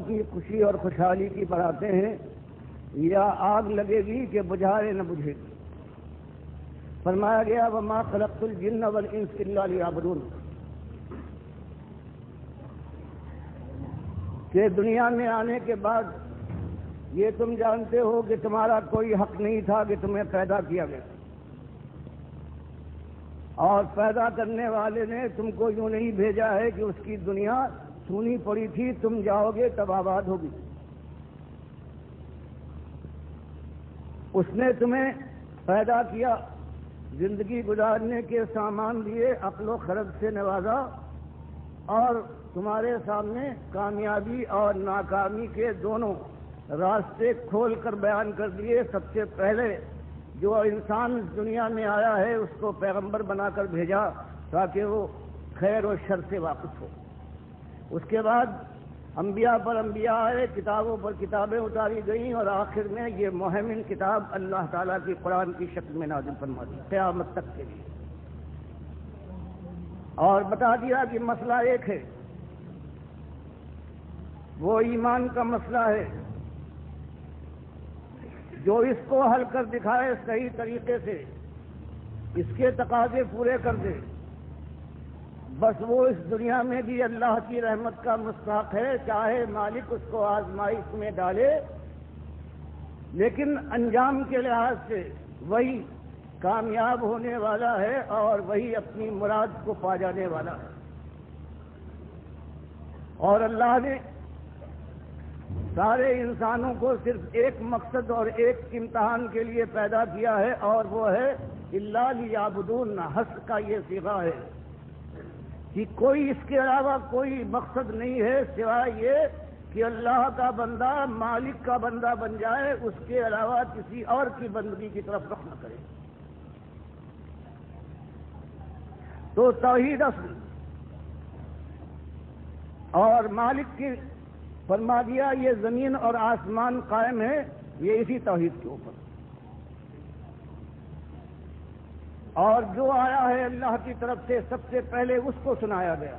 کی خوشی اور خوشحالی کی بڑھاتے ہیں یا آگ لگے گی کہ بجھائے نہ بجھے گی؟ فرمایا گیا وما خلقت الجن والانس الا لیعبدون، کہ دنیا میں آنے کے بعد یہ تم جانتے ہو کہ تمہارا کوئی حق نہیں تھا کہ تمہیں پیدا کیا گیا، اور پیدا کرنے والے نے تم کو یوں نہیں بھیجا ہے کہ اس کی دنیا سونی پڑی تھی تم جاؤ گے تب آباد ہوگی۔ اس نے تمہیں پیدا کیا، زندگی گزارنے کے سامان دیے، عقل و خرد سے نوازا، اور تمہارے سامنے کامیابی اور ناکامی کے دونوں راستے کھول کر بیان کر دیے۔ سب سے پہلے جو انسان دنیا میں آیا ہے اس کو پیغمبر بنا کر بھیجا تاکہ وہ خیر و شر سے واقف ہو۔ اس کے بعد انبیاء پر انبیاء آئے، کتابوں پر کتابیں اتاری گئیں، اور آخر میں یہ مہمن کتاب اللہ تعالیٰ کی قرآن کی شکل میں نازل فرما دی قیامت تک کے لیے، اور بتا دیا کہ مسئلہ ایک ہے، وہ ایمان کا مسئلہ ہے۔ جو اس کو حل کر دکھائے صحیح طریقے سے، اس کے تقاضے پورے کر دے، بس وہ اس دنیا میں بھی اللہ کی رحمت کا مستحق ہے، چاہے مالک اس کو آزمائش میں ڈالے، لیکن انجام کے لحاظ سے وہی کامیاب ہونے والا ہے اور وہی اپنی مراد کو پا جانے والا ہے۔ اور اللہ نے سارے انسانوں کو صرف ایک مقصد اور ایک امتحان کے لیے پیدا کیا ہے، اور وہ ہے الا لیعبدون، حصر کا یہ صیغہ ہے کہ کوئی اس کے علاوہ کوئی مقصد نہیں ہے سوائے یہ کہ اللہ کا بندہ مالک کا بندہ بن جائے، اس کے علاوہ کسی اور کی بندگی کی طرف رخ نہ کرے۔ تو توحید اصل، اور مالک کی فرما دیا یہ زمین اور آسمان قائم ہے یہ اسی توحید کے اوپر، اور جو آیا ہے اللہ کی طرف سے سب سے پہلے اس کو سنایا گیا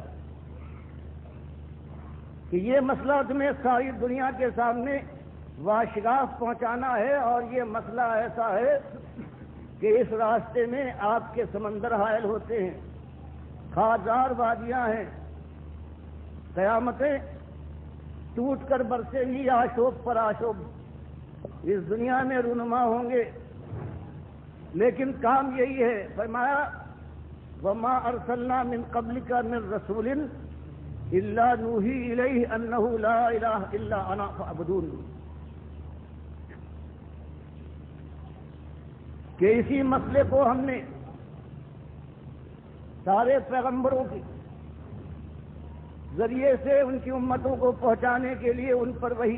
کہ یہ مسئلہ تمہیں ساری دنیا کے سامنے واشگاف پہنچانا ہے، اور یہ مسئلہ ایسا ہے کہ اس راستے میں آپ کے سمندر حائل ہوتے ہیں، خارزار وادیاں ہیں، قیامتیں ٹوٹ کر برسے گی آشوب پر آشوب، اس دنیا میں رونما ہوں گے، لیکن کام یہی ہے۔ فرمایا وما ارسلنا من قبلک من رسول الا نوحی الیہ انہ لا الہ الا انا فاعبدون، کہ اسی مسئلے کو ہم نے سارے پیغمبروں کے ذریعے سے ان کی امتوں کو پہنچانے کے لیے ان پر وحی،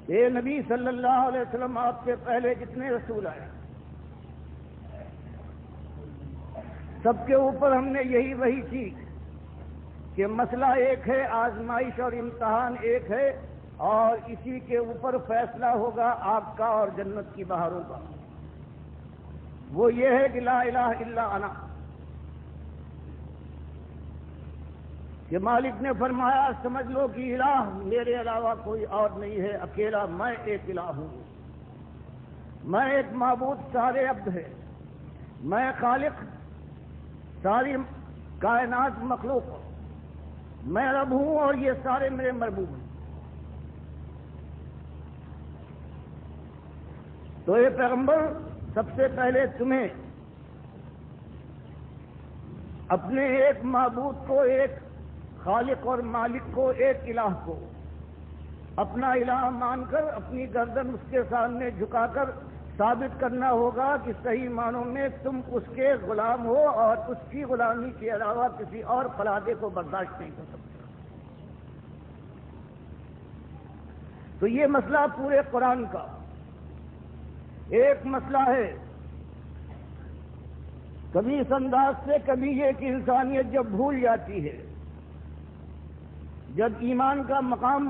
اے نبی صلی اللہ علیہ وسلم آپ سے پہلے جتنے رسول آئے سب کے اوپر ہم نے یہی وحی کی کہ مسئلہ ایک ہے، آزمائش اور امتحان ایک ہے، اور اسی کے اوپر فیصلہ ہوگا آگ کا اور جنت کی بہاروں کا۔ وہ یہ ہے کہ لا الہ الا انا، کہ مالک نے فرمایا سمجھ لو کہ الہ میرے علاوہ کوئی اور نہیں ہے، اکیلا میں ایک الہ ہوں، میں ایک معبود سارے عبد ہے، میں خالق ساری کائنات مخلوق ہوں، میں رب ہوں اور یہ سارے میرے مربوب ہیں۔ تو یہ پیغمبر سب سے پہلے تمہیں اپنے ایک معبود کو، ایک خالق اور مالک کو، ایک الہ کو اپنا الہ مان کر اپنی گردن اس کے سامنے جھکا کر ثابت کرنا ہوگا کہ صحیح معنوں میں تم اس کے غلام ہو، اور اس کی غلامی کے علاوہ کسی اور خلاقے کو برداشت نہیں کر سکتے۔ تو یہ مسئلہ پورے قرآن کا ایک مسئلہ ہے، کبھی اس انداز سے، کبھی یہ کہ انسانیت جب بھول جاتی ہے، جب ایمان کا مقام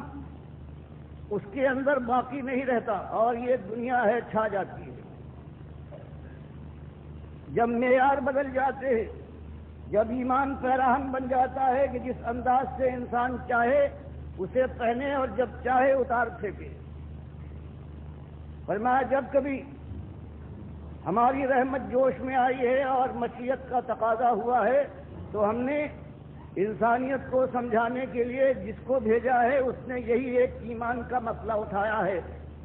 اس کے اندر باقی نہیں رہتا اور یہ دنیا ہے چھا جاتی ہے، جب معیار بدل جاتے ہیں، جب ایمان پیراہن بن جاتا ہے کہ جس انداز سے انسان چاہے اسے پہنے اور جب چاہے اتار پھینکے۔ فرمایا جب کبھی ہماری رحمت جوش میں آئی ہے اور مشیت کا تقاضا ہوا ہے تو ہم نے انسانیت کو سمجھانے کے لیے جس کو بھیجا ہے اس نے یہی ایک ایمان کا مسئلہ اٹھایا ہے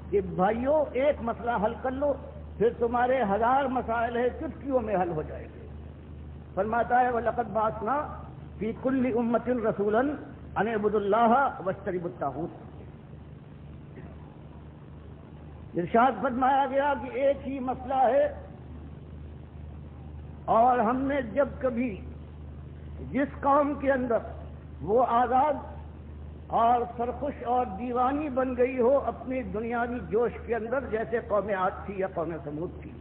کہ بھائیوں ایک مسئلہ حل کر لو، پھر تمہارے ہزار مسائل ہے چٹکیوں میں حل ہو جائے گے۔ فرماتا ہے وَلَقَدْ بَعَثْنَا فِي كُلِّ أُمَّةٍ رَسُولًا أَنِ اعْبُدُوا اللَّهَ وَاجْتَنِبُوا الطَّاغُوتَ۔ ارشاد فرمایا گیا کہ ایک ہی مسئلہ ہے، اور ہم نے جب کبھی جس قوم کے اندر وہ آزاد اور سرخوش اور دیوانی بن گئی ہو اپنی دنیاوی جوش کے اندر، جیسے قوم عاد تھی یا قوم ثمود تھی،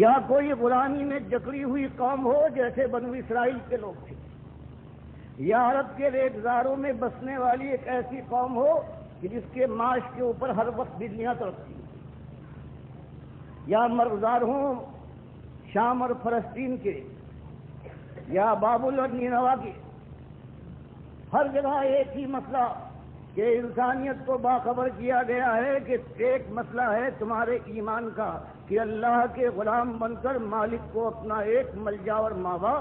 یا کوئی غلامی میں جکڑی ہوئی قوم ہو جیسے بنو اسرائیل کے لوگ تھے، یا عرب کے ریگزاروں میں بسنے والی ایک ایسی قوم ہو کہ جس کے معاش کے اوپر ہر وقت بجلیاں تڑپتی، یا مرغزار ہوں شام اور فلسطین کے، یا بابل اور نینوا کے، ہر جگہ ایک ہی مسئلہ کہ انسانیت کو باخبر کیا گیا ہے کہ ایک مسئلہ ہے تمہارے ایمان کا کہ اللہ کے غلام بن کر مالک کو اپنا ایک ملجا اور ماوا،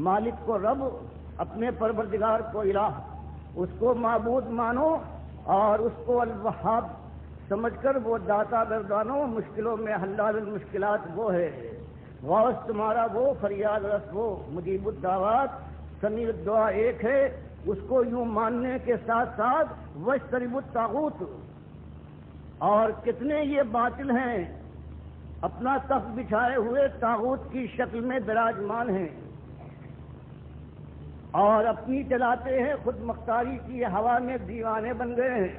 مالک کو رب، اپنے پروردگار کو الہ، اس کو معبود مانو اور اس کو الوہاب سمجھ کر وہ داتا گردانو، مشکلوں میں حلال المشکلات وہ ہے، غوث تمہارا وہ، فریاد رس وہ، مجیب الدعوات، سمیع الدعا ایک ہے، اس کو یوں ماننے کے ساتھ ساتھ واجتنبوا الطاغوت۔ اور کتنے یہ باطل ہیں، اپنا تخت بچھائے ہوئے طاغوت کی شکل میں براجمان ہیں اور اپنی چلاتے ہیں خود مختاری کی ہوا میں دیوانے بن گئے ہیں۔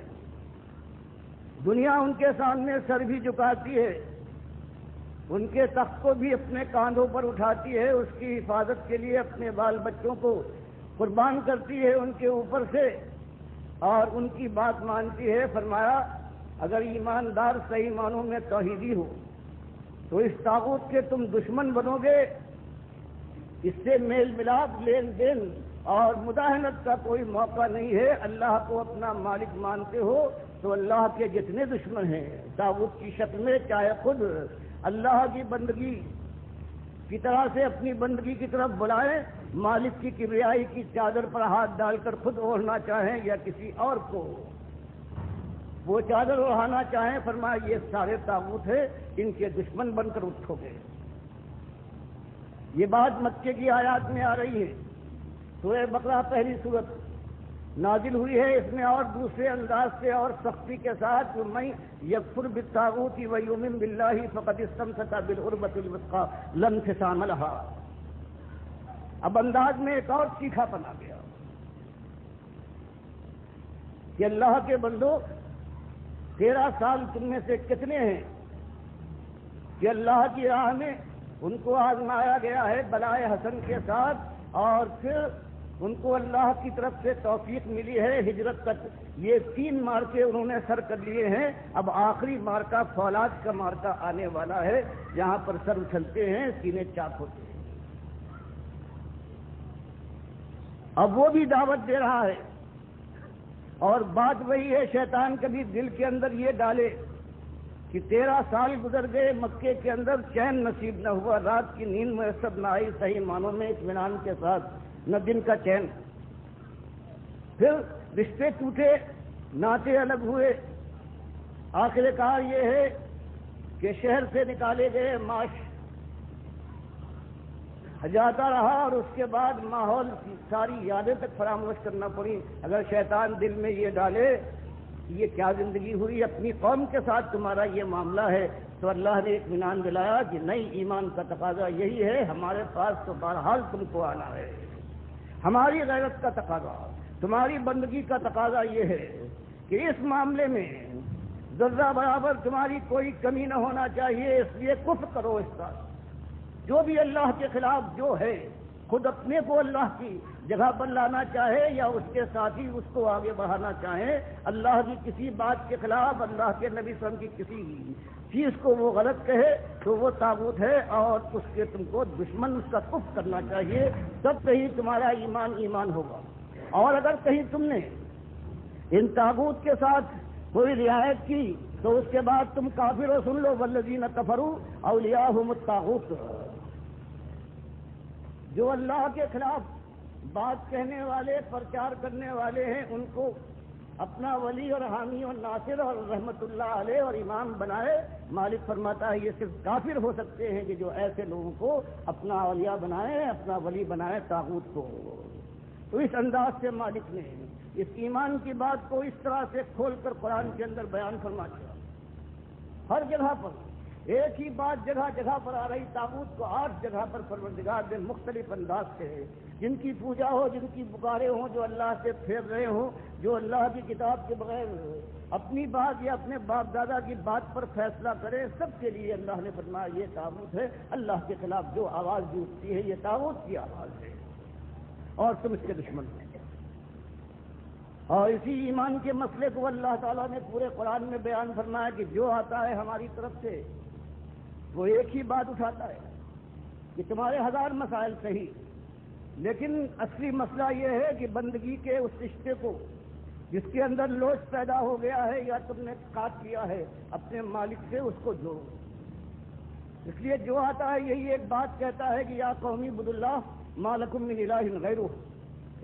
دنیا ان کے سامنے سر بھی جھکاتی ہے، ان کے تخت کو بھی اپنے کاندھوں پر اٹھاتی ہے، اس کی حفاظت کے لیے اپنے بال بچوں کو قربان کرتی ہے ان کے اوپر سے اور ان کی بات مانتی ہے۔ فرمایا اگر ایماندار صحیح معنوں میں توحیدی ہو تو اس طاغوت کے تم دشمن بنو گے، اس سے میل ملاپ، لین دین اور مداہنت کا کوئی موقع نہیں ہے۔ اللہ کو اپنا مالک مانتے ہو تو اللہ کے جتنے دشمن ہیں طاغوت کی شکل میں، چاہے خود اللہ کی بندگی کی طرح سے اپنی بندگی کی طرف بلائیں، مالک کی کبریائی کی چادر پر ہاتھ ڈال کر خود اوڑھنا چاہیں یا کسی اور کو وہ چادر اوڑھانا چاہیں، فرمایا یہ سارے طاغوت ہیں، ان کے دشمن بن کر اٹھو گے۔ یہ بات مکے کی آیات میں آ رہی ہے۔ سورہ بقرہ پہلی سورت نازل ہوئی ہے، اس میں اور دوسرے انداز سے اور سختی کے ساتھ من یکفر بالطاغوت ویؤمن باللہ فقد استمسک بالعروۃ الوثقی لا انفصام لها۔ اب انداز میں ایک اور تیکھا پن آ گیا کہ اللہ کے بندو 13 سال تم میں سے کتنے ہیں کہ اللہ کی راہ میں ان کو آزمایا گیا ہے بلائے حسن کے ساتھ، اور پھر ان کو اللہ کی طرف سے توفیق ملی ہے ہجرت تک۔ یہ 3 مارکے انہوں نے سر کر لیے ہیں، اب آخری مارکہ فولاد کا مارکہ آنے والا ہے، جہاں پر سر اچھلتے ہیں، سینے چاک ہوتے ہیں۔ اب وہ بھی دعوت دے رہا ہے، اور بات وہی ہے، شیطان کبھی دل کے اندر یہ ڈالے کہ 13 سال گزر گئے، مکے کے اندر چین نصیب نہ ہوا، رات کی نیند میسر نہ آئی صحیح معنوں میں اطمینان کے ساتھ، نہ دن کا چین، پھر رشتے ٹوٹے، ناطے الگ ہوئے، آخر کار یہ ہے کہ شہر سے نکالے گئے، معاش جاتا رہا، اور اس کے بعد ماحول کی ساری یادیں تک فراموش کرنا پڑی۔ اگر شیطان دل میں یہ ڈالے یہ کیا زندگی ہوئی، اپنی قوم کے ساتھ تمہارا یہ معاملہ ہے، تو اللہ نے اطمینان دلایا کہ نہیں، ایمان کا تقاضا یہی ہے، ہمارے پاس تو بہرحال تم کو آنا ہے، ہماری غیرت کا تقاضا، تمہاری بندگی کا تقاضا یہ ہے کہ اس معاملے میں ذرہ برابر تمہاری کوئی کمی نہ ہونا چاہیے، اس لیے کفر کرو اس کا، جو بھی اللہ کے خلاف جو ہے، خود اپنے کو اللہ کی جگہ پر لانا چاہے یا اس کے ساتھی اس کو آگے بڑھانا چاہیں، اللہ کی کسی بات کے خلاف، اللہ کے نبی صلی اللہ علیہ وسلم کی کسی چیز کو وہ غلط کہے تو وہ طاغوت ہے، اور اس کے تم کو دشمن اس کا کفر کرنا چاہیے، تب کہیں تمہارا ایمان ہوگا۔ اور اگر کہیں تم نے ان طاغوت کے ساتھ کوئی رعایت کی تو اس کے بعد تم کافر ہو۔ سن لو، والذین کفروا اولیاءہم الطاغوت، جو اللہ کے خلاف بات کہنے والے، پرچار کرنے والے ہیں، ان کو اپنا ولی اور حامی اور ناصر اور رحمت اللہ علیہ اور امام بنائے۔ مالک فرماتا ہے یہ صرف کافر ہو سکتے ہیں کہ جو ایسے لوگوں کو اپنا اولیاء بنائے، اپنا ولی بنائے طاغوت کو۔ تو اس انداز سے مالک نے اس ایمان کی بات کو اس طرح سے کھول کر قرآن کے اندر بیان فرما دیا۔ ہر جگہ پر ایک ہی بات جگہ جگہ پر آ رہی، طاغوت کو 8 جگہ پر پروردگار نے مختلف انداز سے، جن کی پوجا ہو، جن کی پکارے ہوں، جو اللہ سے پھیر رہے ہوں، جو اللہ کی کتاب کے بغیر اپنی بات یا اپنے باپ دادا کی بات پر فیصلہ کرے، سب کے لیے اللہ نے فرمایا یہ طاغوت ہے۔ اللہ کے خلاف جو آواز بھی اٹھتی ہے یہ طاغوت کی آواز ہے، اور تم اس کے دشمن ہو۔ اور اسی ایمان کے مسئلے کو اللہ تعالیٰ نے پورے قرآن میں بیان فرمایا کہ جو آتا ہے ہماری طرف سے وہ ایک ہی بات اٹھاتا ہے کہ تمہارے 1000 مسائل صحیح، لیکن اصلی مسئلہ یہ ہے کہ بندگی کے اس رشتے کو جس کے اندر لوچ پیدا ہو گیا ہے یا تم نے کاٹ لیا ہے اپنے مالک سے، اس کو جوڑو۔ اس لیے جو آتا ہے یہی ایک بات کہتا ہے کہ یا قومی عبدوا اللہ ما لکم من الہ غیرہ،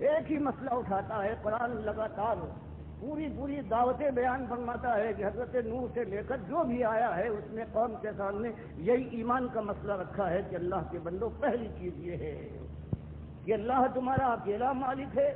ایک ہی مسئلہ اٹھاتا ہے۔ قرآن لگاتار پوری دعوتیں بیان فرماتا ہے کہ حضرت نوح سے لے کر جو بھی آیا ہے اس نے قوم کے سامنے یہی ایمان کا مسئلہ رکھا ہے کہ اللہ کے بندو، پہلی چیز یہ ہے کہ اللہ تمہارا اکیلا مالک ہے،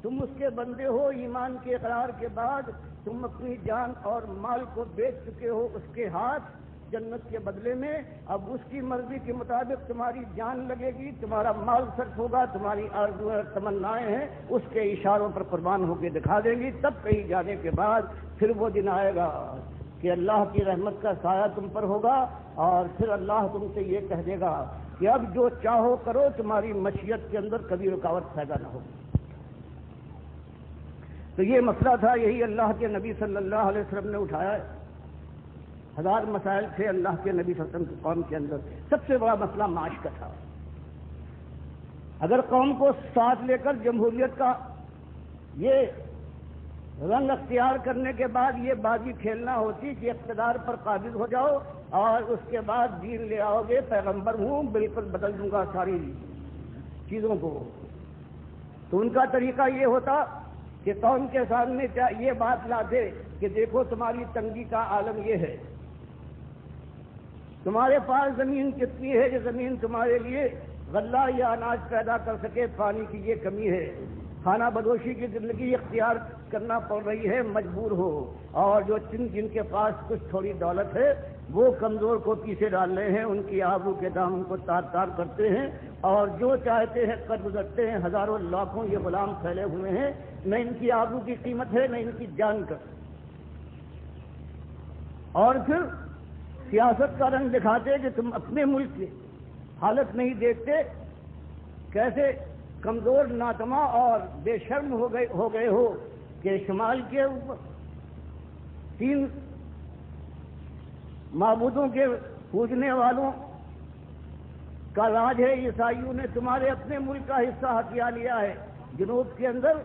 تم اس کے بندے ہو۔ ایمان کے اقرار کے بعد تم اپنی جان اور مال کو بیچ چکے ہو اس کے ہاتھ جنت کے بدلے میں۔ اب اس کی مرضی کے مطابق تمہاری جان لگے گی، تمہارا مال صرف ہوگا، تمہاری آرزویں اور تمنائیں ہیں اس کے اشاروں پر قربان ہو کے دکھا دیں گی۔ تب کہیں جانے کے بعد پھر وہ دن آئے گا کہ اللہ کی رحمت کا سایہ تم پر ہوگا، اور پھر اللہ تم سے یہ کہہ دے گا کہ اب جو چاہو کرو، تمہاری مشیت کے اندر کبھی رکاوٹ پیدا نہ ہو۔ تو یہ مسئلہ تھا، یہی اللہ کے نبی صلی اللہ علیہ وسلم نے اٹھایا ہے۔ 1000 مسائل تھے اللہ کے نبی صلی اللہ علیہ وسلم کی قوم کے اندر۔ سب سے بڑا مسئلہ معاش کا تھا۔ اگر قوم کو ساتھ لے کر جمہوریت کا یہ رنگ اختیار کرنے کے بعد یہ بازی کھیلنا ہوتی کہ اقتدار پر قابض ہو جاؤ اور اس کے بعد دین لے آؤ گے، پیغمبر ہوں، بالکل بدل دوں گا ساری چیزوں کو، تو ان کا طریقہ یہ ہوتا کہ قوم کے سامنے یہ بات لاتے کہ دیکھو تمہاری تنگی کا عالم یہ ہے، تمہارے پاس زمین کتنی ہے کہ زمین تمہارے لیے غلہ یا اناج پیدا کر سکے، پانی کی یہ کمی ہے، کھانا بدوشی کی زندگی اختیار کرنا پڑ رہی ہے، مجبور ہو، اور جو جن کے پاس کچھ تھوڑی دولت ہے وہ کمزور کو پیچھے ڈال رہے ہیں، ان کی آبرو کے دامن کو تار تار کرتے ہیں، اور جو چاہتے ہیں کر گزرتے ہیں۔ ہزاروں لاکھوں یہ غلام پھیلے ہوئے ہیں، نہ ان کی آبرو کی قیمت ہے نہ ان کی جان کا۔ اور پھر سیاست کا رنگ دکھاتے کہ تم اپنے ملک کی حالت نہیں دیکھتے، کیسے کمزور، ناتما اور بے شرم ہو گئے ہو کہ شمال کے اوپر 3 معبودوں کے پوجنے والوں کا راج ہے، عیسائیوں نے تمہارے اپنے ملک کا حصہ ہتھیا لیا ہے۔ جنوب کے اندر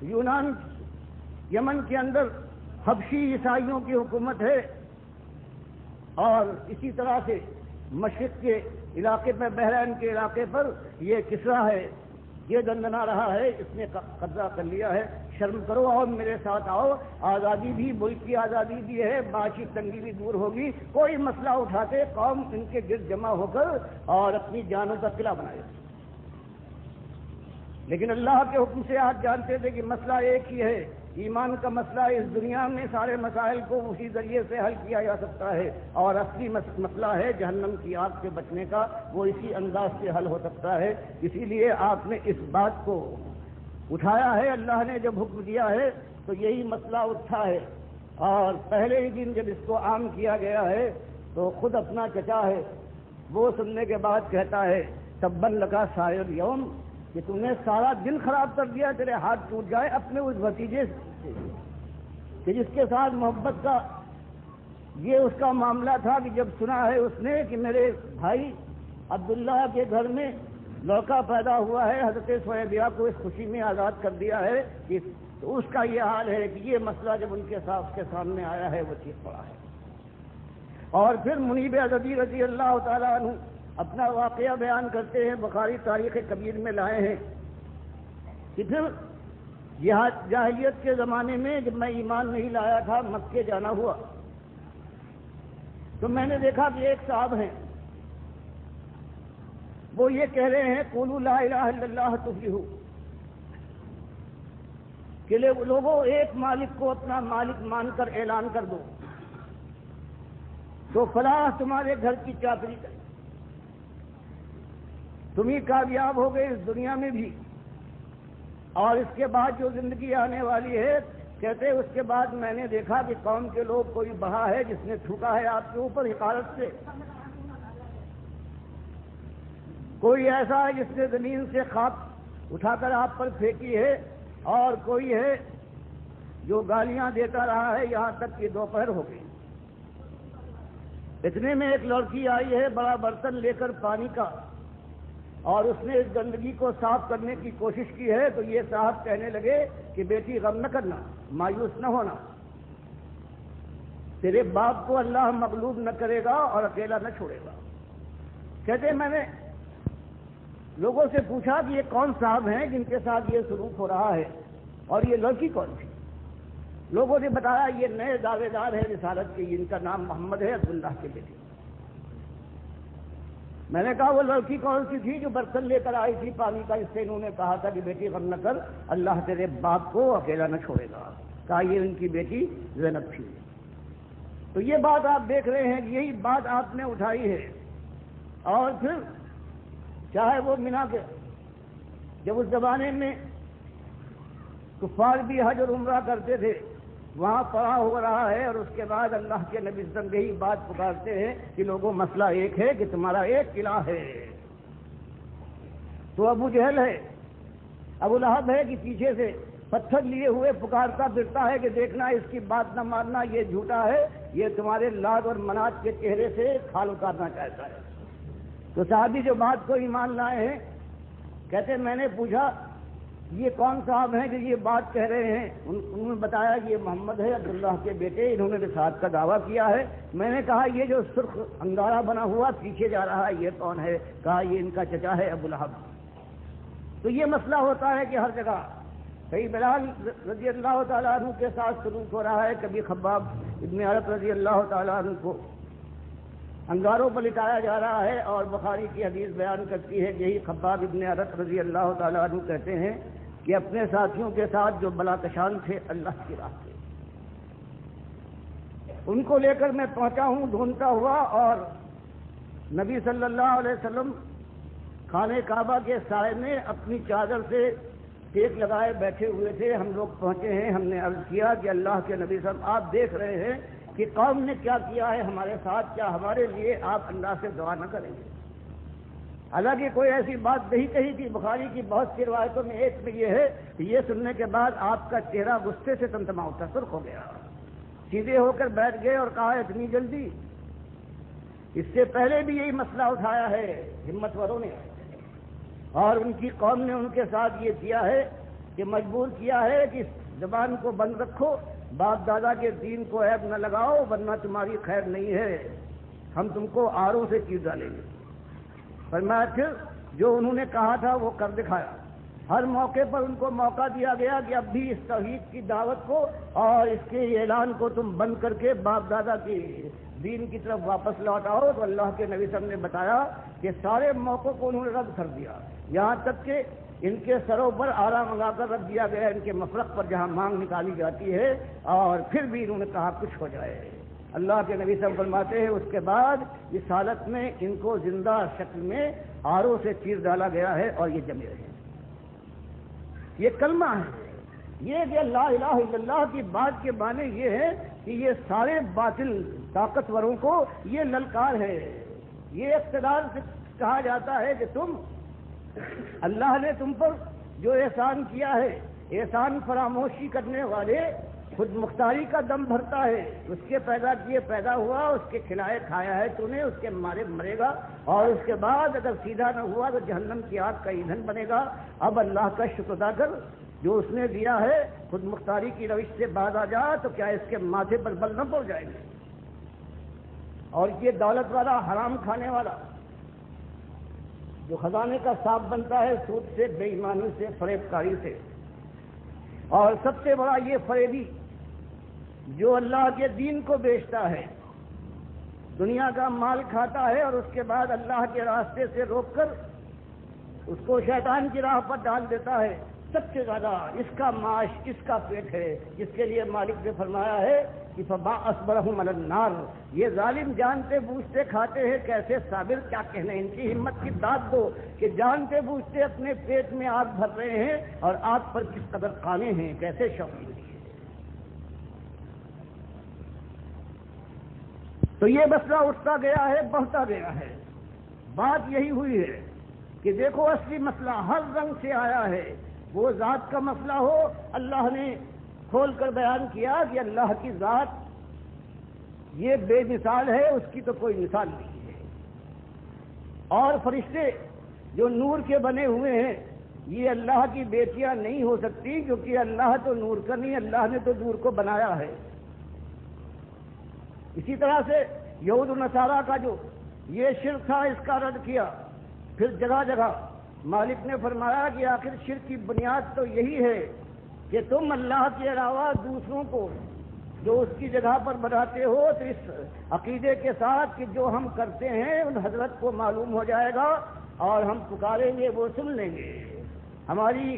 یونان، یمن کے اندر حبشی عیسائیوں کی حکومت ہے، اور اسی طرح سے مشرق کے علاقے میں، بحرین کے علاقے پر یہ کسرا ہے، یہ دندنا رہا ہے، اس نے قبضہ کر لیا ہے۔ شرم کرو اور میرے ساتھ آؤ، آزادی بھی، ملک کی آزادی بھی ہے، معاشی تنگی بھی دور ہوگی۔ کوئی مسئلہ اٹھاتے قوم ان کے گرد جمع ہو کر اور اپنی جانوں کا قلعہ بنائے، لیکن اللہ کے حکم سے آج جانتے تھے کہ مسئلہ ایک ہی ہے۔ ایمان کا مسئلہ اس دنیا میں سارے مسائل کو اسی ذریعے سے حل کیا جا سکتا ہے، اور اصلی مسئلہ ہے جہنم کی آگ سے بچنے کا، وہ اسی انداز سے حل ہو سکتا ہے۔ اسی لیے آپ نے اس بات کو اٹھایا ہے، اللہ نے جب حکم دیا ہے تو یہی مسئلہ اٹھا ہے، اور پہلے ہی دن جب اس کو عام کیا گیا ہے تو خود اپنا چچا ہے وہ سننے کے بعد کہتا ہے تبا لکا سائر یوم، کہ تم نے سارا دل خراب کر دیا، تیرے ہاتھ ٹوٹ جائے اپنے اس بھتیجے سے کہ جس کے ساتھ محبت کا یہ اس کا معاملہ تھا کہ جب سنا ہے اس نے کہ میرے بھائی عبداللہ کے گھر میں لڑکا پیدا ہوا ہے، حضرت سویبیہ کو اس خوشی میں آزاد کر دیا ہے، کہ تو اس کا یہ حال ہے کہ یہ مسئلہ جب ان کے سامنے آیا ہے وہ چیز پڑا ہے۔ اور پھر منیب عزدی رضی اللہ تعالیٰ عنہ اپنا واقعہ بیان کرتے ہیں، بخاری تاریخ کبیر میں لائے ہیں کہ پھر جاہلیت کے زمانے میں جب میں ایمان نہیں لایا تھا، مکے جانا ہوا تو میں نے دیکھا کہ ایک صاحب ہیں، وہ یہ کہہ رہے ہیں قولوا لا الہ الا اللہ تفلحوا، کہ لوگوں ایک مالک کو اپنا مالک مان کر اعلان کر دو تو فلاح تمہارے گھر کی چاکری کرے، تم ہی کامیاب ہو گئے اس دنیا میں بھی، اور اس کے بعد جو زندگی آنے والی ہے، کہتے اس کے بعد میں نے دیکھا کہ قوم کے لوگ کوئی بہا ہے جس نے تھوکا ہے آپ کے اوپر حقارت سے، کوئی ایسا ہے جس نے زمین سے خاک اٹھا کر آپ پر پھینکی ہے، اور کوئی ہے جو گالیاں دیتا رہا ہے یہاں تک کہ دوپہر ہو گئی۔ اتنے میں ایک لڑکی آئی ہے بڑا برتن لے کر پانی کا، اور اس نے اس گندگی کو صاف کرنے کی کوشش کی ہے، تو یہ صاحب کہنے لگے کہ بیٹی غم نہ کرنا، مایوس نہ ہونا، تیرے باپ کو اللہ مغلوب نہ کرے گا اور اکیلا نہ چھوڑے گا۔ کہتے میں نے لوگوں سے پوچھا کہ یہ کون صاحب ہیں جن کے ساتھ یہ سلوک ہو رہا ہے، اور یہ لڑکی کون تھی؟ لوگوں نے بتایا یہ نئے دعوے دار ہیں رسالت کے، ان کا نام محمد ہے، عبداللہ کے بیٹے۔ میں نے کہا وہ لڑکی کون سی تھی جو برتن لے کر آئی تھی پانی کا؟ اس سے انہوں نے کہا تھا کہ بیٹی غم نہ کر، اللہ تیرے باپ کو اکیلا نہ چھوڑے گا۔ کہا یہ ان کی بیٹی زینب تھی۔ تو یہ بات آپ دیکھ رہے ہیں، یہی بات آپ نے اٹھائی ہے۔ اور پھر چاہے وہ منا کے جب اس زمانے میں کفار بھی حج اور عمرہ کرتے تھے، وہاں پڑا ہو رہا ہے، اور اس کے بعد اللہ کے نبی صلی اللہ علیہ وسلم یہی بات پکارتے ہیں کہ لوگوں مسئلہ ایک ہے کہ تمہارا ایک قلعہ ہے۔ تو ابو جہل ہے، ابو لہب ہے کہ پیچھے سے پتھر لیے ہوئے پکارتا پھرتا ہے کہ دیکھنا اس کی بات نہ ماننا، یہ جھوٹا ہے، یہ تمہارے لات اور منات کے چہرے سے کھال اتارنا چاہتا ہے۔ تو صحابی جو بات کو ایمان لائے ہیں کہتے میں نے پوچھا یہ کون صاحب ہیں کہ یہ بات کہہ رہے ہیں؟ انہوں نے بتایا کہ یہ محمد ہے، عبداللہ کے بیٹے، انہوں نے رسالت کا دعویٰ کیا ہے۔ میں نے کہا یہ جو سرخ انگارہ بنا ہوا پیچھے جا رہا ہے یہ کون ہے؟ کہا یہ ان کا چچا ہے ابو لہب۔ تو یہ مسئلہ ہوتا ہے کہ ہر جگہ کئی بلال رضی اللہ تعالیٰ عنہ کے ساتھ سلوک ہو رہا ہے، کبھی خباب ابن عرب رضی اللہ تعالیٰ عنہ کو انگاروں پر لٹایا جا رہا ہے، اور بخاری کی حدیث بیان کرتی ہے یہی خباب ابن عرب رضی اللہ تعالیٰ عنہ کہتے ہیں کہ اپنے ساتھیوں کے ساتھ جو بلاکشان تھے اللہ کی راہ پہ، ان کو لے کر میں پہنچا ہوں ڈھونڈتا ہوا، اور نبی صلی اللہ علیہ وسلم خانہ کعبہ کے سائے میں اپنی چادر سے ٹیک لگائے بیٹھے ہوئے تھے۔ ہم لوگ پہنچے ہیں، ہم نے عرض کیا کہ اللہ کے نبی صلی اللہ علیہ وسلم آپ دیکھ رہے ہیں کہ قوم نے کیا کیا ہے ہمارے ساتھ، کیا ہمارے لیے آپ اللہ سے دعا نہ کریں گے؟ حالانکہ کوئی ایسی بات نہیں کہی تھی۔ بخاری کی بہت سی روایتوں میں ایک میں یہ ہے کہ یہ سننے کے بعد آپ کا چہرہ غصے سے تمتما اٹھا، سرخ ہو گیا، سیدھے ہو کر بیٹھ گئے اور کہا اتنی جلدی؟ اس سے پہلے بھی یہی مسئلہ اٹھایا ہے ہمت وروں نے، اور ان کی قوم نے ان کے ساتھ یہ کیا ہے کہ مجبور کیا ہے کہ زبان کو بند رکھو، باپ دادا کے دین کو عیب نہ لگاؤ ورنہ تمہاری خیر نہیں ہے، ہم تم کو آروں سے چیر ڈالیں گے۔ فرمایا پھر جو انہوں نے کہا تھا وہ کر دکھایا۔ ہر موقع پر ان کو موقع دیا گیا کہ اب بھی اس توحید کی دعوت کو اور اس کے اعلان کو تم بند کر کے باپ دادا کی دین کی طرف واپس لوٹ آؤ۔ تو اللہ کے نبی صلی اللہ علیہ وسلم نے بتایا کہ سارے موقعوں کو انہوں نے رد کر دیا، یہاں تک کہ ان کے سروں پر آرا منگا کر رکھ دیا گیا، ان کے مفرق پر جہاں مانگ نکالی جاتی ہے، اور پھر بھی انہوں نے کہا کچھ ہو جائے۔ اللہ کے نبی صلی اللہ علیہ وسلم فرماتے ہیں اس کے بعد اس حالت میں ان کو زندہ شکل میں آروں سے چیر ڈالا گیا ہے اور یہ جمے رہے۔ یہ کلمہ ہے، یہ کہ لا الہ الا اللہ کی بات کے معنی یہ ہے کہ یہ سارے باطل طاقتوروں کو یہ للکار ہے، یہ اقتدار سے کہا جاتا ہے کہ تم اللہ نے تم پر جو احسان کیا ہے، احسان فراموشی کرنے والے خود مختاری کا دم بھرتا ہے. اس کے پیدا کیے پیدا ہوا، اس کے کھلائے کھایا ہے تو نے، اس کے مارے مرے گا، اور اس کے بعد اگر سیدھا نہ ہوا تو جہنم کی آگ کا ایندھن بنے گا. اب اللہ کا شکر ادا کر جو اس نے دیا ہے. خود مختاری کی روش سے باز آ جا تو کیا اس کے ماتھے پر بل نہ پڑ جائے گا. اور یہ دولت والا، حرام کھانے والا جو خزانے کا صاف بنتا ہے سود سے، بے ایمانی سے، فریب کاری سے، اور سب سے بڑا یہ فریبی جو اللہ کے دین کو بیچتا ہے، دنیا کا مال کھاتا ہے اور اس کے بعد اللہ کے راستے سے روک کر اس کو شیطان کی راہ پر ڈال دیتا ہے. سب سے زیادہ اس کا معاش، اس کا پیٹ ہے، جس کے لیے مالک نے فرمایا ہے کہ فما اصبرهم علی النار. یہ ظالم جانتے بوجھتے کھاتے ہیں، کیسے صابر، کیا کہنے. ان کی ہمت کی داد دو کہ جانتے بوجھتے اپنے پیٹ میں آگ بھر رہے ہیں اور آگ پر کس قدر قانے ہیں، کیسے شوقین ہیں. تو یہ مسئلہ اٹھتا گیا ہے، بڑھتا گیا ہے. بات یہی ہوئی ہے کہ دیکھو اصلی مسئلہ ہر رنگ سے آیا ہے. وہ ذات کا مسئلہ ہو، اللہ نے کھول کر بیان کیا کہ اللہ کی ذات یہ بے مثال ہے، اس کی تو کوئی مثال نہیں ہے. اور فرشتے جو نور کے بنے ہوئے ہیں یہ اللہ کی بیٹیاں نہیں ہو سکتی، کیونکہ اللہ تو نور کا نہیں، اللہ نے تو نور کو بنایا ہے. اسی طرح سے یہود و نصارہ کا جو یہ شرک تھا، اس کا رد کیا. پھر جگہ جگہ مالک نے فرمایا کہ آخر شرک کی بنیاد تو یہی ہے کہ تم اللہ کے علاوہ دوسروں کو جو اس کی جگہ پر بناتے ہو، تو اس عقیدے کے ساتھ کہ جو ہم کرتے ہیں ان حضرت کو معلوم ہو جائے گا اور ہم پکاریں گے وہ سن لیں گے، ہماری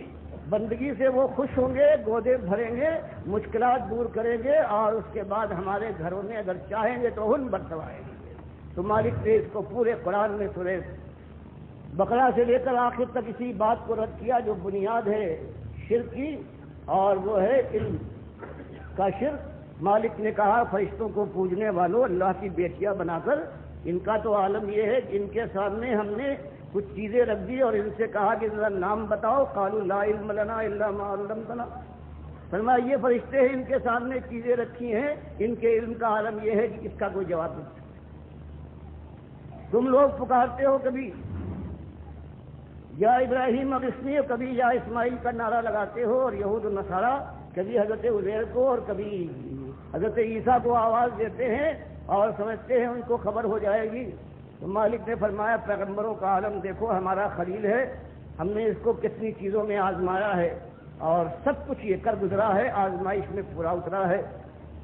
بندگی سے وہ خوش ہوں گے، گودے بھریں گے، مشکلات دور کریں گے، اور اس کے بعد ہمارے گھروں میں اگر چاہیں گے تو ہن برتوائیں گے. تو مالک نے اس کو پورے قرآن میں سورہ بقرہ سے لے کر آخر تک اسی بات کو رد کیا جو بنیاد ہے شرک کی، اور وہ ہے علم کا شرک. مالک نے کہا فرشتوں کو پوجنے والوں، اللہ کی بیٹیاں بنا کر، ان کا تو عالم یہ ہے کہ ان کے سامنے ہم نے کچھ چیزیں رکھ دی اور ان سے کہا کہ ذرا نام بتاؤ. قالوا لا علم لنا الا ما علمتنا. فرمایا یہ فرشتے ہیں، ان کے سامنے چیزیں رکھی ہیں، ان کے علم کا عالم یہ ہے کہ اس کا کوئی جواب نہیں. تم لوگ پکارتے ہو کبھی یا ابراہیم اغثنی، کبھی یا اسماعیل کا نعرہ لگاتے ہو، اور یہود و نصارہ کبھی حضرت عزیر کو اور کبھی حضرت عیسیٰ کو آواز دیتے ہیں اور سمجھتے ہیں ان کو خبر ہو جائے گی. تو مالک نے فرمایا پیغمبروں کا عالم دیکھو، ہمارا خلیل ہے، ہم نے اس کو کتنی چیزوں میں آزمایا ہے اور سب کچھ یہ کر گزرا ہے، آزمائش میں پورا اترا ہے.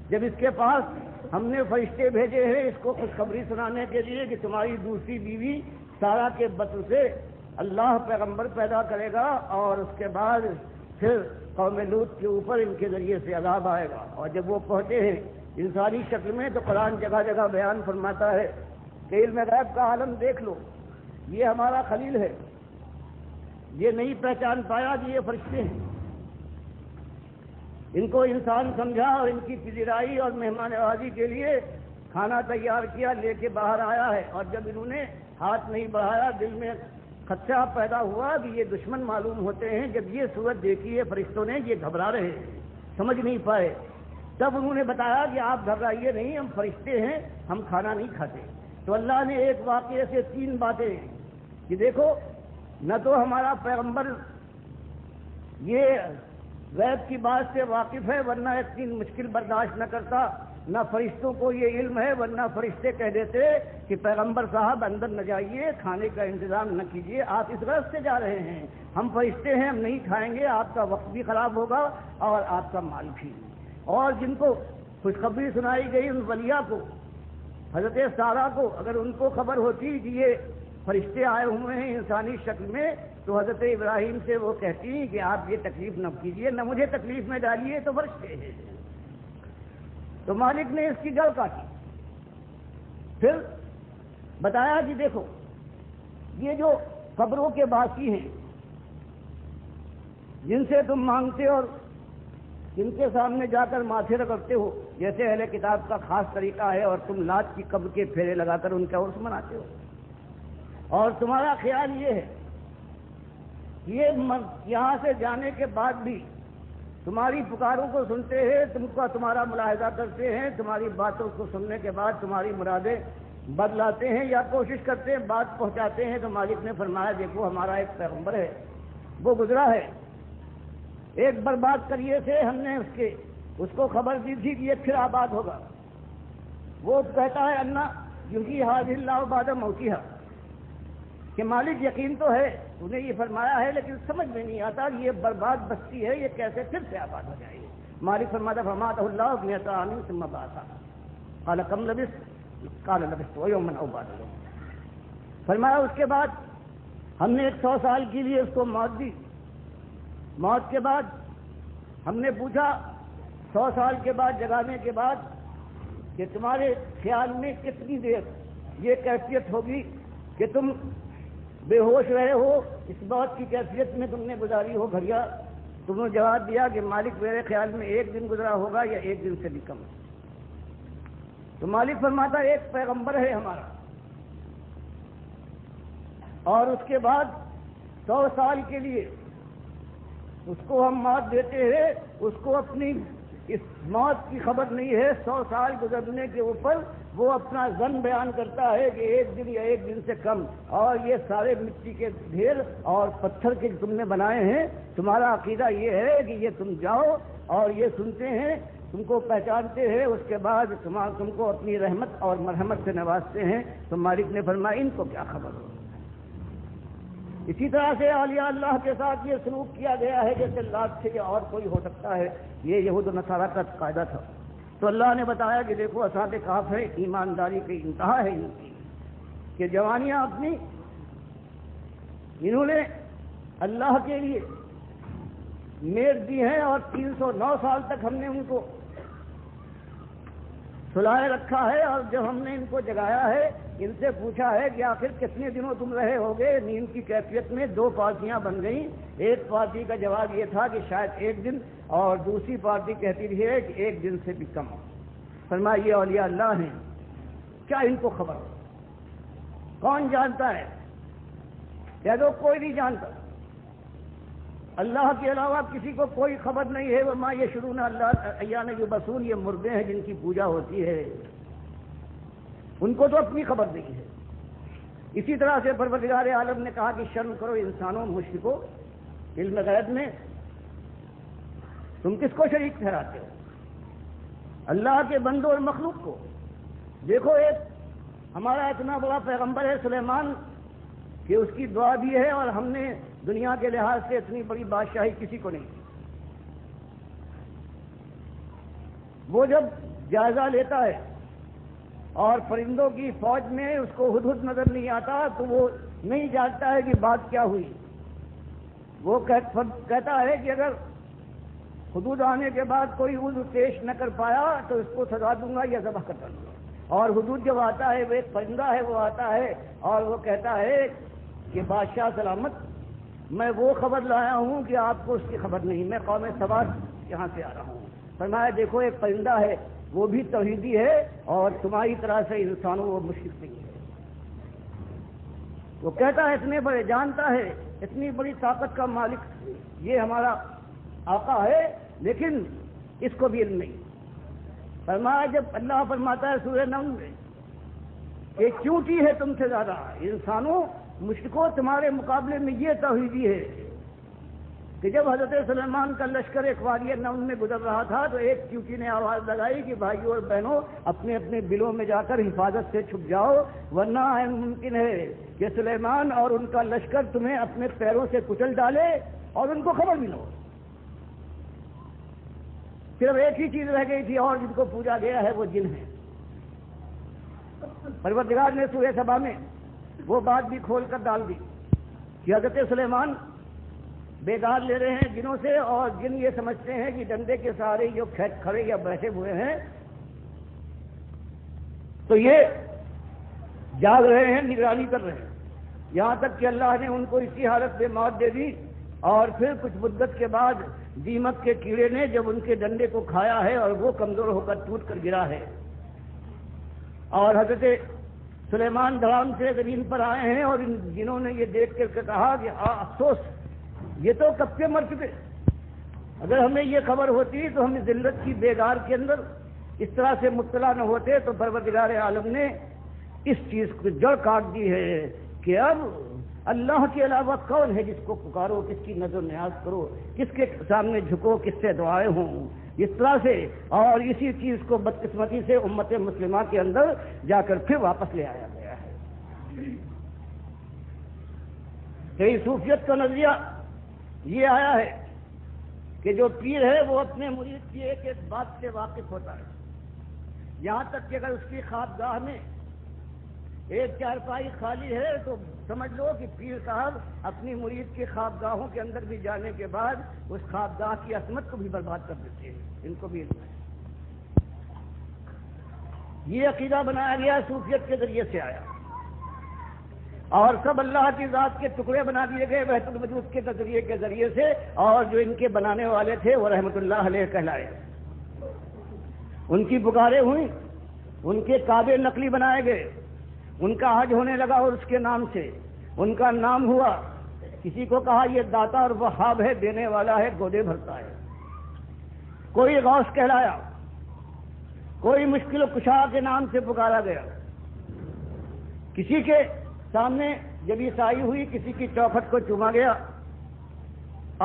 جب اس کے پاس ہم نے فرشتے بھیجے ہیں اس کو خوشخبری سنانے کے لیے کہ تمہاری دوسری بیوی سارا کے بطن سے اللہ پیغمبر پیدا کرے گا، اور اس کے بعد پھر قوم لوط کے اوپر ان کے ذریعے سے عذاب آئے گا. اور جب وہ پہنچے ہیں انسانی شکل میں تو قرآن جگہ جگہ بیان فرماتا ہے کہ علم غیب کا عالم دیکھ لو، یہ ہمارا خلیل ہے. یہ نہیں پہچان پایا کہ یہ فرشتے ہیں، ان کو انسان سمجھا اور ان کی پذیرائی اور مہمان نوازی کے لیے کھانا تیار کیا، لے کے باہر آیا ہے. اور جب انہوں نے ہاتھ نہیں بڑھایا، دل میں خدشہ پیدا ہوا کہ یہ دشمن معلوم ہوتے ہیں. جب یہ صورت دیکھی ہے فرشتوں نے، یہ گھبرا رہے ہیں، سمجھ نہیں پائے. تب انہوں نے بتایا کہ آپ گھبرائیے نہیں، ہم فرشتے ہیں، ہم کھانا نہیں کھاتے. تو اللہ نے ایک واقعے سے 3 باتیں کہ دیکھو، نہ تو ہمارا پیغمبر یہ غیب کی بات سے واقف ہے ورنہ اتنی مشکل برداشت نہ کرتا، نہ فرشتوں کو یہ علم ہے ورنہ فرشتے کہہ دیتے کہ پیغمبر صاحب اندر نہ جائیے، کھانے کا انتظام نہ کیجیے، آپ اس غرض سے جا رہے ہیں، ہم فرشتے ہیں، ہم نہیں کھائیں گے، آپ کا وقت بھی خراب ہوگا اور آپ کا مال بھی. اور جن کو خوشخبری سنائی گئی ان ولیہ کو، حضرت سارہ کو، اگر ان کو خبر ہوتی کہ یہ فرشتے آئے ہوئے ہیں انسانی شکل میں، تو حضرت ابراہیم سے وہ کہتی ہیں کہ آپ یہ تکلیف نہ کیجیے، نہ مجھے تکلیف میں ڈالیے، تو فرشتے ہیں. تو مالک نے اس کی گل کاٹی. پھر بتایا کہ دیکھو یہ جو قبروں کے باقی ہیں جن سے تم مانگتے اور جن کے سامنے جا کر ماتھے رگڑتے ہو، جیسے اہل کتاب کا خاص طریقہ ہے، اور تم لات کی قبر کے پھیرے لگا کر ان کا عرس مناتے ہو، اور تمہارا خیال یہ ہے یہ یہاں سے جانے کے بعد بھی تمہاری پکاروں کو سنتے ہیں، تمہارا ملاحظہ کرتے ہیں، تمہاری باتوں کو سننے کے بعد تمہاری مرادیں بدلاتے ہیں یا کوشش کرتے ہیں بات پہنچاتے ہیں۔ تو مالک نے فرمایا دیکھو ہمارا ایک پیغمبر ہے، وہ گزرا ہے، ایک برباد کریے سے ہم نے اس کو خبر دی تھی کہ یہ پھر آباد ہوگا۔ وہ کہتا ہے اللہ یحیی ھذہ اللہ بعد موتھا، کہ مالک یقین تو ہے انہیں یہ فرمایا ہے لیکن سمجھ میں نہیں آتا یہ برباد بستی ہے، یہ کیسے پھر سے آباد ہو جائے گی۔ مالک فرماتا فماتہ اللہ مئۃ عام ثم بعثہ قال کم لبثت قال لبثت یوما او بعض یوم۔ فرمایا اس کے بعد ہم نے 100 سال کے لیے اس کو موت دی، موت کے بعد ہم نے پوچھا 100 سال کے بعد جگانے کے بعد کہ تمہارے خیال میں کتنی دیر یہ کیفیت ہوگی کہ تم بے ہوش رہے ہو، اس بات کی کیفیت میں تم نے گزاری ہو گھڑیاں؟ تم نے جواب دیا کہ مالک میرے خیال میں 1 دن گزرا ہوگا یا 1 دن سے بھی کم۔ تو مالک فرماتا ایک پیغمبر ہے ہمارا، اور اس کے بعد 100 سال کے لیے اس کو ہم موت دیتے ہیں، اس کو اپنی اس موت کی خبر نہیں ہے۔ 100 سال گزرنے کے اوپر وہ اپنا ظن بیان کرتا ہے کہ 1 دن یا 1 دن سے کم، اور یہ سارے مٹی کے ڈھیر اور پتھر کے تم نے بنائے ہیں، تمہارا عقیدہ یہ ہے کہ یہ تم جاؤ اور یہ سنتے ہیں، تم کو پہچانتے ہیں، اس کے بعد تم کو اپنی رحمت اور مرحمت سے نوازتے ہیں۔ تو مالک نے فرمایا ان کو کیا خبر ہو؟ اسی طرح سے اولیاء اللہ کے ساتھ یہ سلوک کیا گیا ہے جیسے اللہ سے اور کوئی ہو سکتا ہے، یہ یہود و نصارہ کا قاعدہ تھا۔ تو اللہ نے بتایا کہ دیکھو اصحاب کہف ہے، ایمانداری کی انتہا ہے ان کی کہ جوانیاں اپنی انہوں نے اللہ کے لیے میٹ دی ہیں، اور 309 سال تک ہم نے ان کو سلائے رکھا ہے، اور جب ہم نے ان کو جگایا ہے ان سے پوچھا ہے کہ آخر کتنے دنوں تم رہے ہوگے نیند کی کیفیت میں، 2 پارٹیاں بن گئیں۔ ایک پارٹی کا جواب یہ تھا کہ شاید 1 دن، اور دوسری پارٹی کہتی رہی ہے کہ 1 دن سے بھی کم۔ فرمایا یہ اولیاء اللہ ہیں، کیا ان کو خبر؟ کون جانتا ہے؟ یا تو کوئی نہیں جانتا، اللہ کے علاوہ کسی کو کوئی خبر نہیں ہے۔ وما یشعرون اللہ ایان یبعثون، یہ مردے ہیں جن کی پوجا ہوتی ہے، ان کو تو اپنی خبر نہیں ہے۔ اسی طرح سے پروردگار عالم نے کہا کہ شرم کرو انسانوں مشرکو، علم غیب میں تم کس کو شریک ٹھہراتے ہو؟ اللہ کے بندوں اور مخلوق کو۔ دیکھو ایک ہمارا اتنا بڑا پیغمبر ہے سلیمان کہ اس کی دعا بھی ہے، اور ہم نے دنیا کے لحاظ سے اتنی بڑی بادشاہی کسی کو نہیں۔ وہ جب جائزہ لیتا ہے اور پرندوں کی فوج میں اس کو ہدہد نظر نہیں آتا تو وہ نہیں جانتا ہے کہ بات کیا ہوئی۔ وہ کہتا ہے کہ اگر حدود آنے کے بعد کوئی عذر پیش نہ کر پایا تو اس کو سزا دوں گا یا ذبح کر دوں گا۔ اور حدود جب آتا ہے وہ ایک پرندہ ہے، وہ آتا ہے اور وہ کہتا ہے کہ بادشاہ سلامت، میں وہ خبر لایا ہوں کہ آپ کو اس کی خبر نہیں، میں قوم سبا یہاں سے آ رہا ہوں۔ فرمایا دیکھو ایک پرندہ ہے، وہ بھی توحیدی ہے، اور تمہاری طرح سے انسانوں وہ مشرک نہیں ہے۔ وہ کہتا ہے اتنے بڑے، جانتا ہے اتنی بڑی طاقت کا مالک یہ ہمارا آقا ہے، لیکن اس کو بھی علم نہیں۔ فرمایا جب اللہ فرماتا ہے سورہ نمل میں کہ چونٹی ہے تم سے زیادہ، انسانوں مشرکوں تمہارے مقابلے میں یہ توحیدی ہے کہ جب حضرت سلیمان کا لشکر ایک وادی نمل میں گزر رہا تھا تو ایک چونٹی نے آواز لگائی کہ بھائیوں اور بہنوں اپنے اپنے بلوں میں جا کر حفاظت سے چھپ جاؤ، ورنہ ممکن ہے کہ سلیمان اور ان کا لشکر تمہیں اپنے پیروں سے کچل ڈالے اور ان کو خبر بھی نہ ہو۔ صرف ایک ہی چیز رہ گئی تھی اور جن کو پوجا گیا ہے وہ جن ہیں۔ پروردگار نے سورہ سبا میں وہ بات بھی کھول کر ڈال دی کہ حضرت سلیمان بیدار لے رہے ہیں جنوں سے، اور جن یہ سمجھتے ہیں کہ ڈنڈے کے سہارے جو کھڑے یا بیٹھے ہوئے ہیں تو یہ جاگ رہے ہیں، نگرانی کر رہے ہیں، یہاں تک کہ اللہ نے ان کو اسی حالت میں موت دے دی، اور پھر کچھ مدت کے بعد دیمک کے کیڑے نے جب ان کے ڈنڈے کو کھایا ہے اور وہ کمزور ہو کر ٹوٹ کر گرا ہے، اور حضرت سلیمان دھڑام سے زمین پر آئے ہیں، اور ان جنہوں نے یہ دیکھ کر کہا کہ افسوس یہ تو کب کے مر چکے. اگر ہمیں یہ خبر ہوتی تو ہم ذلت کی بیدار کے اندر اس طرح سے مبتلا نہ ہوتے. تو پروردگار عالم نے اس چیز کو جڑ کاٹ دی ہے کہ اب اللہ کے علاوہ کون ہے جس کو پکارو, کس کی نظر نیاز کرو, کس کے سامنے جھکو, کس سے دعائیں ہوں. اس طرح سے اور اسی چیز کو بدقسمتی سے امت مسلمہ کے اندر جا کر پھر واپس لے آیا گیا ہے. کئی صوفیت کا نظریہ یہ آیا ہے کہ جو پیر ہے وہ اپنے مرید کی ایک ایک بات سے واقف ہوتا ہے, یہاں تک کہ اگر اس کی خوابگاہ میں ایک چارپائی خالی ہے تو سمجھ لو کہ پیر صاحب اپنی مرید کے خوابگاہوں کے اندر بھی جانے کے بعد اس خوابگاہ کی عصمت کو بھی برباد کر دیتے ہیں. ان کو بھی یہ عقیدہ بنایا گیا, صوفیت کے ذریعے سے آیا, اور سب اللہ کی ذات کے ٹکڑے بنا دیے گئے وحدت الوجود کے نظریے کے ذریعے سے, اور جو ان کے بنانے والے تھے وہ رحمت اللہ علیہ کہلائے. ان کی پکاریں ہوئیں, ان کے کعبے نقلی بنائے گئے, ان کا حج ہونے لگا اور اس کے نام سے ان کا نام ہوا. کسی کو کہا یہ داتا اور وہاب ہے, دینے والا ہے, گودے بھرتا ہے. کوئی غوث کہلایا, کوئی مشکل کشا کے نام سے پکارا گیا. کسی کے سامنے جب عیسائی ہوئی کسی کی چوکھٹ کو چوما گیا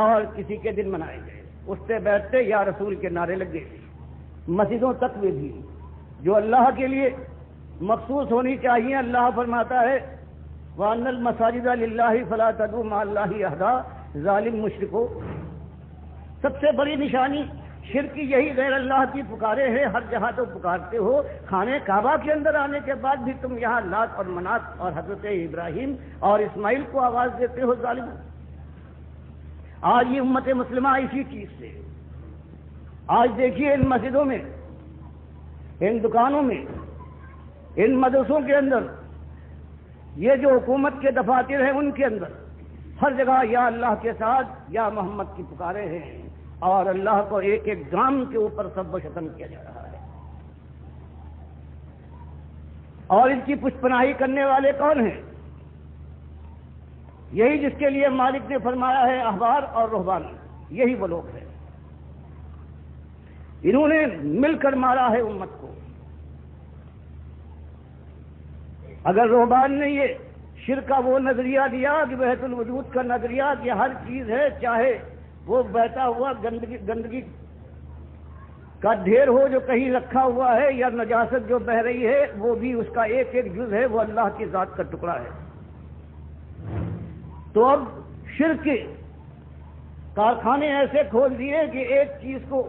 اور کسی کے دن منائے گئے. اس سے بیٹھتے یا رسول کے نعرے لگ گئے. مسجدوں تک میں بھی جو اللہ کے لیے مخصوص ہونی چاہیے, اللہ فرماتا ہے وَأَنَّ الْمَسَاجِدَ لِلَّهِ فَلَا تَدْعُوا مَعَ اللَّهِ أَحَدًا. ظالم مشرکو, سب سے بڑی نشانی شرک کی یہی غیر اللہ کی پکارے ہے. ہر جہاں تو پکارتے ہو, خانے کعبہ کے اندر آنے کے بعد بھی تم یہاں لات اور منات اور حضرت ابراہیم اور اسماعیل کو آواز دیتے ہو. ظالم. آج یہ امت مسلمہ اسی چیز سے, آج دیکھیے ان مسجدوں میں, ان دکانوں میں, ان مدرسوں کے اندر, یہ جو حکومت کے دفاتر ہیں ان کے اندر ہر جگہ یا اللہ کے ساتھ یا محمد کی پکارے ہیں, اور اللہ کو ایک ایک گام کے اوپر سب و شتم کیا جا رہا ہے. اور ان کی پشت پناہی کرنے والے کون ہیں؟ یہی جس کے لیے مالک نے فرمایا ہے احبار اور رہبان, یہی وہ لوگ ہیں. انہوں نے مل کر مارا ہے امت کو. اگر رہبان نے یہ شرک کا وہ نظریہ دیا کہ وحدت الوجود کا نظریہ کہ ہر چیز ہے, چاہے وہ بہتا ہوا گندگی کا ڈھیر ہو جو کہیں رکھا ہوا ہے یا نجاست جو بہ رہی ہے, وہ بھی اس کا ایک ایک جز ہے, وہ اللہ کی ذات کا ٹکڑا ہے. تو اب شرک کے کارخانے ایسے کھول دیے کہ ایک چیز کو,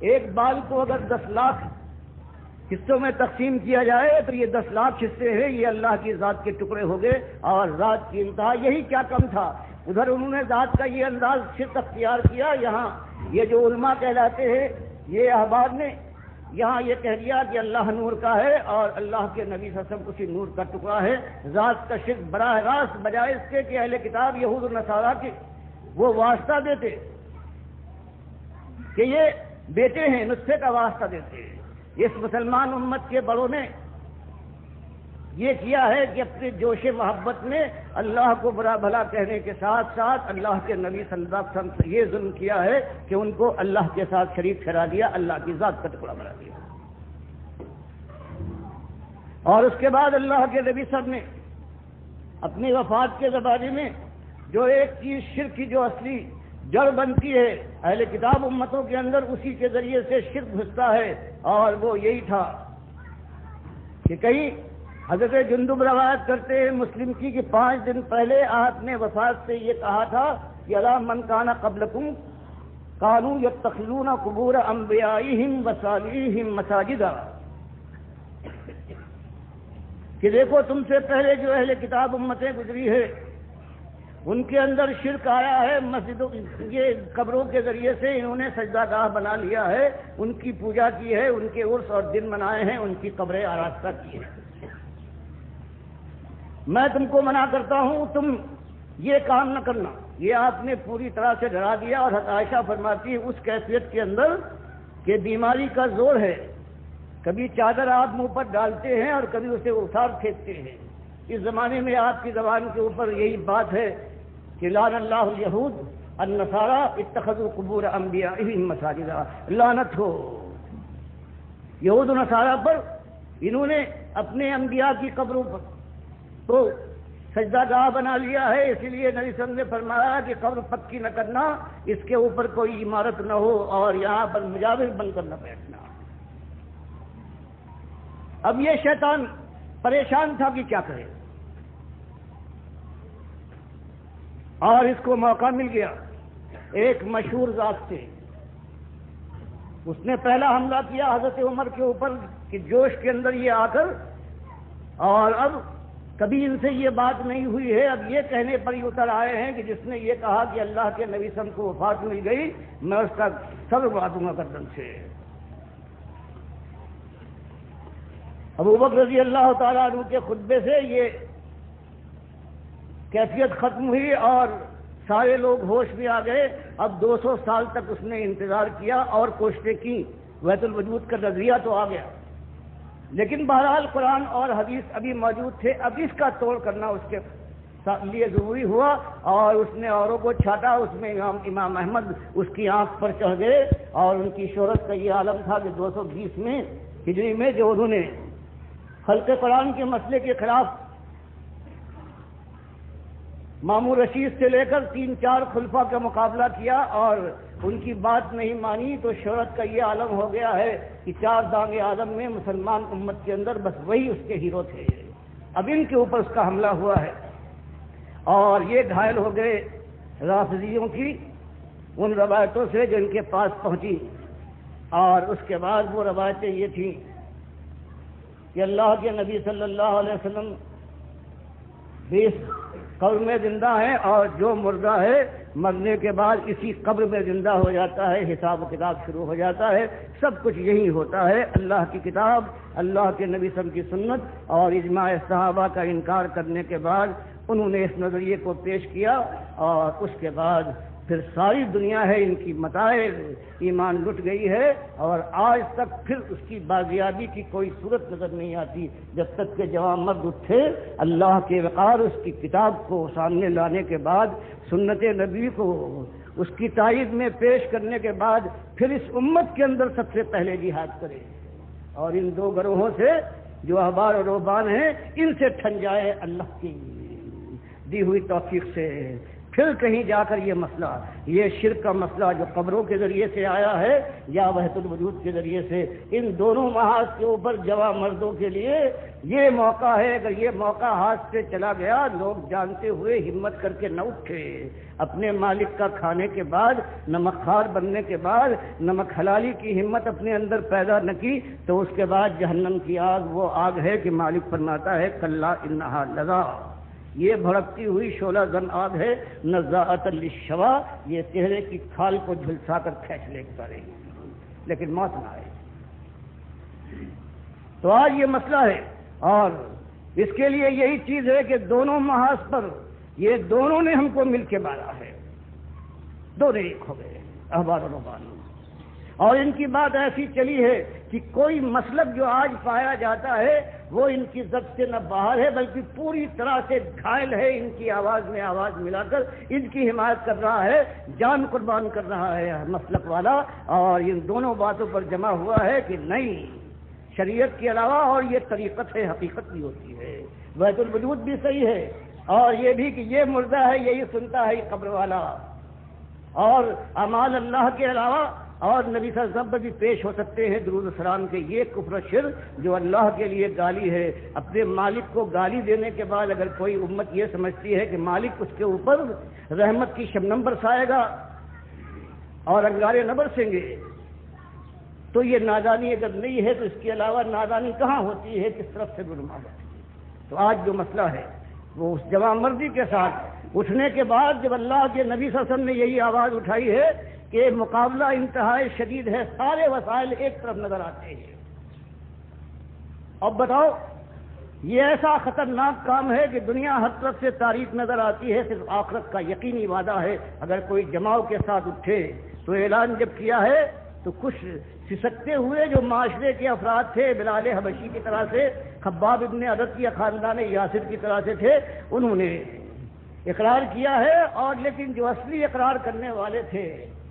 ایک بال کو اگر 10 لاکھ حصوں میں تقسیم کیا جائے تو یہ 10 لاکھ حصے ہیں, یہ اللہ کی ذات کے ٹکڑے ہو گئے. اور ذات کی انتہا یہی کیا کم تھا. ادھر انہوں نے ذات کا یہ انداز شرک اختیار کیا, یہاں یہ جو علماء کہلاتے ہیں یہ احباب نے یہاں یہ کہہ دیا کہ اللہ نور کا ہے اور اللہ کے نبی صلی اللہ علیہ وسلم اسی نور کا ٹکڑا ہے. ذات کا شرک براہ راست بجائے اس کے کہ اہل کتاب یہود و نصارا کے وہ واسطہ دیتے کہ یہ بیٹے ہیں, نسخے کا واسطہ دیتے ہیں. اس مسلمان امت کے بڑوں نے یہ کیا ہے کہ اپنے جوش محبت میں اللہ کو برا بھلا کہنے کے ساتھ ساتھ اللہ کے نبی صلی اللہ علیہ وسلم سے یہ ظلم کیا ہے کہ ان کو اللہ کے ساتھ شریک ٹھہرا دیا, اللہ کی ذات کا ٹکڑا بنا دیا. اور اس کے بعد اللہ کے نبی صاحب نے اپنی وفات کے زمانے میں جو ایک چیز شرک کی جو اصلی جڑ بنتی ہے اہل کتاب امتوں کے اندر, اسی کے ذریعے سے شرک گھستا ہے, اور وہ یہی تھا کہ کہیں حضرت جندب روایت کرتے ہیں مسلم کی کہ 5 دن پہلے آپ نے وفات سے یہ کہا تھا کہ الا من کان قبلکم کانوا یتخذون قبور انبیائہم وصالحیہم مساجدا, کہ دیکھو تم سے پہلے جو اہل کتاب امتیں گزری ہے ان کے اندر شرک آیا ہے. مسجدوں یہ قبروں کے ذریعے سے انہوں نے سجدہ گاہ بنا لیا ہے, ان کی پوجا کی ہے, ان کے عرس اور دن منائے ہیں, ان کی قبریں آراستہ کی ہیں. میں تم کو منع کرتا ہوں تم یہ کام نہ کرنا. یہ آپ نے پوری طرح سے ڈرا دیا. اور عائشہ فرماتی ہے اس کیفیت کے اندر کہ بیماری کا زور ہے, کبھی چادر آپ منہ پر ڈالتے ہیں اور کبھی اسے اٹھا پھینکتے ہیں. اس زمانے میں آپ کی زبان کے اوپر یہی بات ہے کہ لعن اللہ الیہود النصارى اتخذوا قبور انبیائهم مساجدا، لعنت ہو یہود و نصارہ پر، انہوں نے اپنے انبیاء کی قبروں پر تو سجدہ گاہ بنا لیا ہے، اسی لیے نبی صلی اللہ علیہ وسلم نے فرمایا کہ قبر پکی نہ کرنا، اس کے اوپر کوئی عمارت نہ ہو اور یہاں پر مجاور بن کر نہ بیٹھنا۔ اب یہ شیطان پریشان تھا کہ کیا کرے، اور اس کو موقع مل گیا ایک مشہور ذات سے۔ اس نے پہلا حملہ کیا حضرت عمر کے اوپر کہ جوش کے اندر یہ آ کر، اور اب کبھی ان سے یہ بات نہیں ہوئی ہے، اب یہ کہنے پر ہی اتر آئے ہیں کہ جس نے یہ کہا کہ اللہ کے نبی صلی اللہ علیہ وسلم کو وفات مل گئی، میں اس کا سر اڑا دوں گا گردن سے۔ ابو بکر رضی اللہ تعالیٰ عنہ کے خطبے سے یہ کیفیت ختم ہوئی اور سارے لوگ ہوش میں آ گئے۔ اب 200 سال تک اس نے انتظار کیا اور کوششیں کی، وحدت الوجود کا نظریہ تو آ گیا، لیکن بہرحال قرآن اور حدیث ابھی موجود تھے۔ اب اس کا توڑ کرنا اس کے لیے ضروری ہوا، اور اس نے اوروں کو چھاٹا۔ اس میں امام احمد اس کی آنکھ پر چڑھ گئے، اور ان کی شہرت کا یہ عالم تھا کہ 220 میں ہجری میں جو انہوں نے خلق قرآن کے مسئلے کے خلاف مامون رشید سے لے کر 3-4 خلفاء کا مقابلہ کیا اور ان کی بات نہیں مانی، تو شہرت کا یہ عالم ہو گیا ہے کہ 4 دانگ عالم میں مسلمان امت کے اندر بس وہی اس کے ہیرو تھے۔ اب ان کے اوپر اس کا حملہ ہوا ہے، اور یہ گھائل ہو گئے رافضیوں کی ان روایتوں سے جو ان کے پاس پہنچی، اور اس کے بعد وہ روایتیں یہ تھیں کہ اللہ کے نبی صلی اللہ علیہ وسلم 20 قبر میں زندہ ہیں، اور جو مردہ ہے مرنے کے بعد اسی قبر میں زندہ ہو جاتا ہے، حساب و کتاب شروع ہو جاتا ہے، سب کچھ یہی ہوتا ہے۔ اللہ کی کتاب، اللہ کے نبی صلی اللہ علیہ وسلم کی سنت اور اجماع صحابہ کا انکار کرنے کے بعد انہوں نے اس نظریے کو پیش کیا، اور اس کے بعد پھر ساری دنیا ہے ان کی متاع ایمان لٹ گئی ہے، اور آج تک پھر اس کی بازیابی کی کوئی صورت نظر نہیں آتی، جب تک کہ جوان مرد اٹھے اللہ کے وقار اس کی کتاب کو سامنے لانے کے بعد، سنت نبی کو اس کی تائید میں پیش کرنے کے بعد پھر اس امت کے اندر سب سے پہلے جہاد کرے، اور ان 2 گروہوں سے جو احبار اور رہبان ہیں ان سے ٹھن جائے اللہ کی دی ہوئی توفیق سے۔ پھر کہیں جا کر یہ مسئلہ، یہ شرک کا مسئلہ جو قبروں کے ذریعے سے آیا ہے یا وحدت الوجود کے ذریعے سے، ان دونوں محاذ کے اوپر جوان مردوں کے لیے یہ موقع ہے۔ اگر یہ موقع ہاتھ سے چلا گیا، لوگ جانتے ہوئے ہمت کر کے نہ اٹھے، اپنے مالک کا کھانے کے بعد، نمک خوار بننے کے بعد نمک حلالی کی ہمت اپنے اندر پیدا نہ کی، تو اس کے بعد جہنم کی آگ وہ آگ ہے کہ مالک فرماتا ہے کلا انہا لظا، یہ بھڑکتی ہوئی شعلہ زن آگ ہے، نزاعۃ للشوا، یہ چہرے کی کھال کو جھلسا کر کھینچ لے کرے گی، لیکن موت نہ آئے۔ تو آج یہ مسئلہ ہے، اور اس کے لیے یہی چیز ہے کہ دونوں محاذ پر یہ دونوں نے ہم کو مل کے مارا ہے، دونوں ایک ہو گئے احبار و رہبان، اور ان کی بات ایسی چلی ہے کہ کوئی مسلک جو آج پایا جاتا ہے وہ ان کی ضبط سے نہ باہر ہے، بلکہ پوری طرح سے گھائل ہے، ان کی آواز میں آواز ملا کر ان کی حمایت کر رہا ہے، جان قربان کر رہا ہے مسلک والا، اور ان دونوں باتوں پر جمع ہوا ہے کہ نہیں، شریعت کے علاوہ اور یہ طریقت ہے، حقیقت بھی ہوتی ہے، وحدت الوجود بھی صحیح ہے، اور یہ بھی کہ یہ مردہ ہے یہی سنتا ہے یہ قبر والا، اور اعمال اللہ کے علاوہ اور نبی صلی اللہ علیہ وسلم پر بھی پیش ہو سکتے ہیں درود و سلام کے، یہ کفر و شرک جو اللہ کے لیے گالی ہے۔ اپنے مالک کو گالی دینے کے بعد اگر کوئی امت یہ سمجھتی ہے کہ مالک اس کے اوپر رحمت کی شبنم برسائے گا اور انگارے نہ برسیں گے، تو یہ نادانی اگر نہیں ہے تو اس کے علاوہ نادانی کہاں ہوتی ہے، کس طرف سے گنما ہوتی ہے۔ تو آج جو مسئلہ ہے وہ اس جوان مردی کے ساتھ اٹھنے کے بعد جب اللہ کے نبی صلی اللہ علیہ وسلم نے یہی آواز اٹھائی ہے کہ مقابلہ انتہائی شدید ہے، سارے وسائل ایک طرف نظر آتے ہیں، اب بتاؤ یہ ایسا خطرناک کام ہے کہ دنیا ہر طرف سے تاریخ نظر آتی ہے، صرف آخرت کا یقینی وعدہ ہے۔ اگر کوئی جماؤ کے ساتھ اٹھے تو اعلان جب کیا ہے تو کچھ سسکتے ہوئے جو معاشرے کے افراد تھے، بلال حبشی کی طرح سے، خباب ابن عدد کی خاندان یاسر کی طرح سے تھے، انہوں نے اقرار کیا ہے، اور لیکن جو اصلی اقرار کرنے والے تھے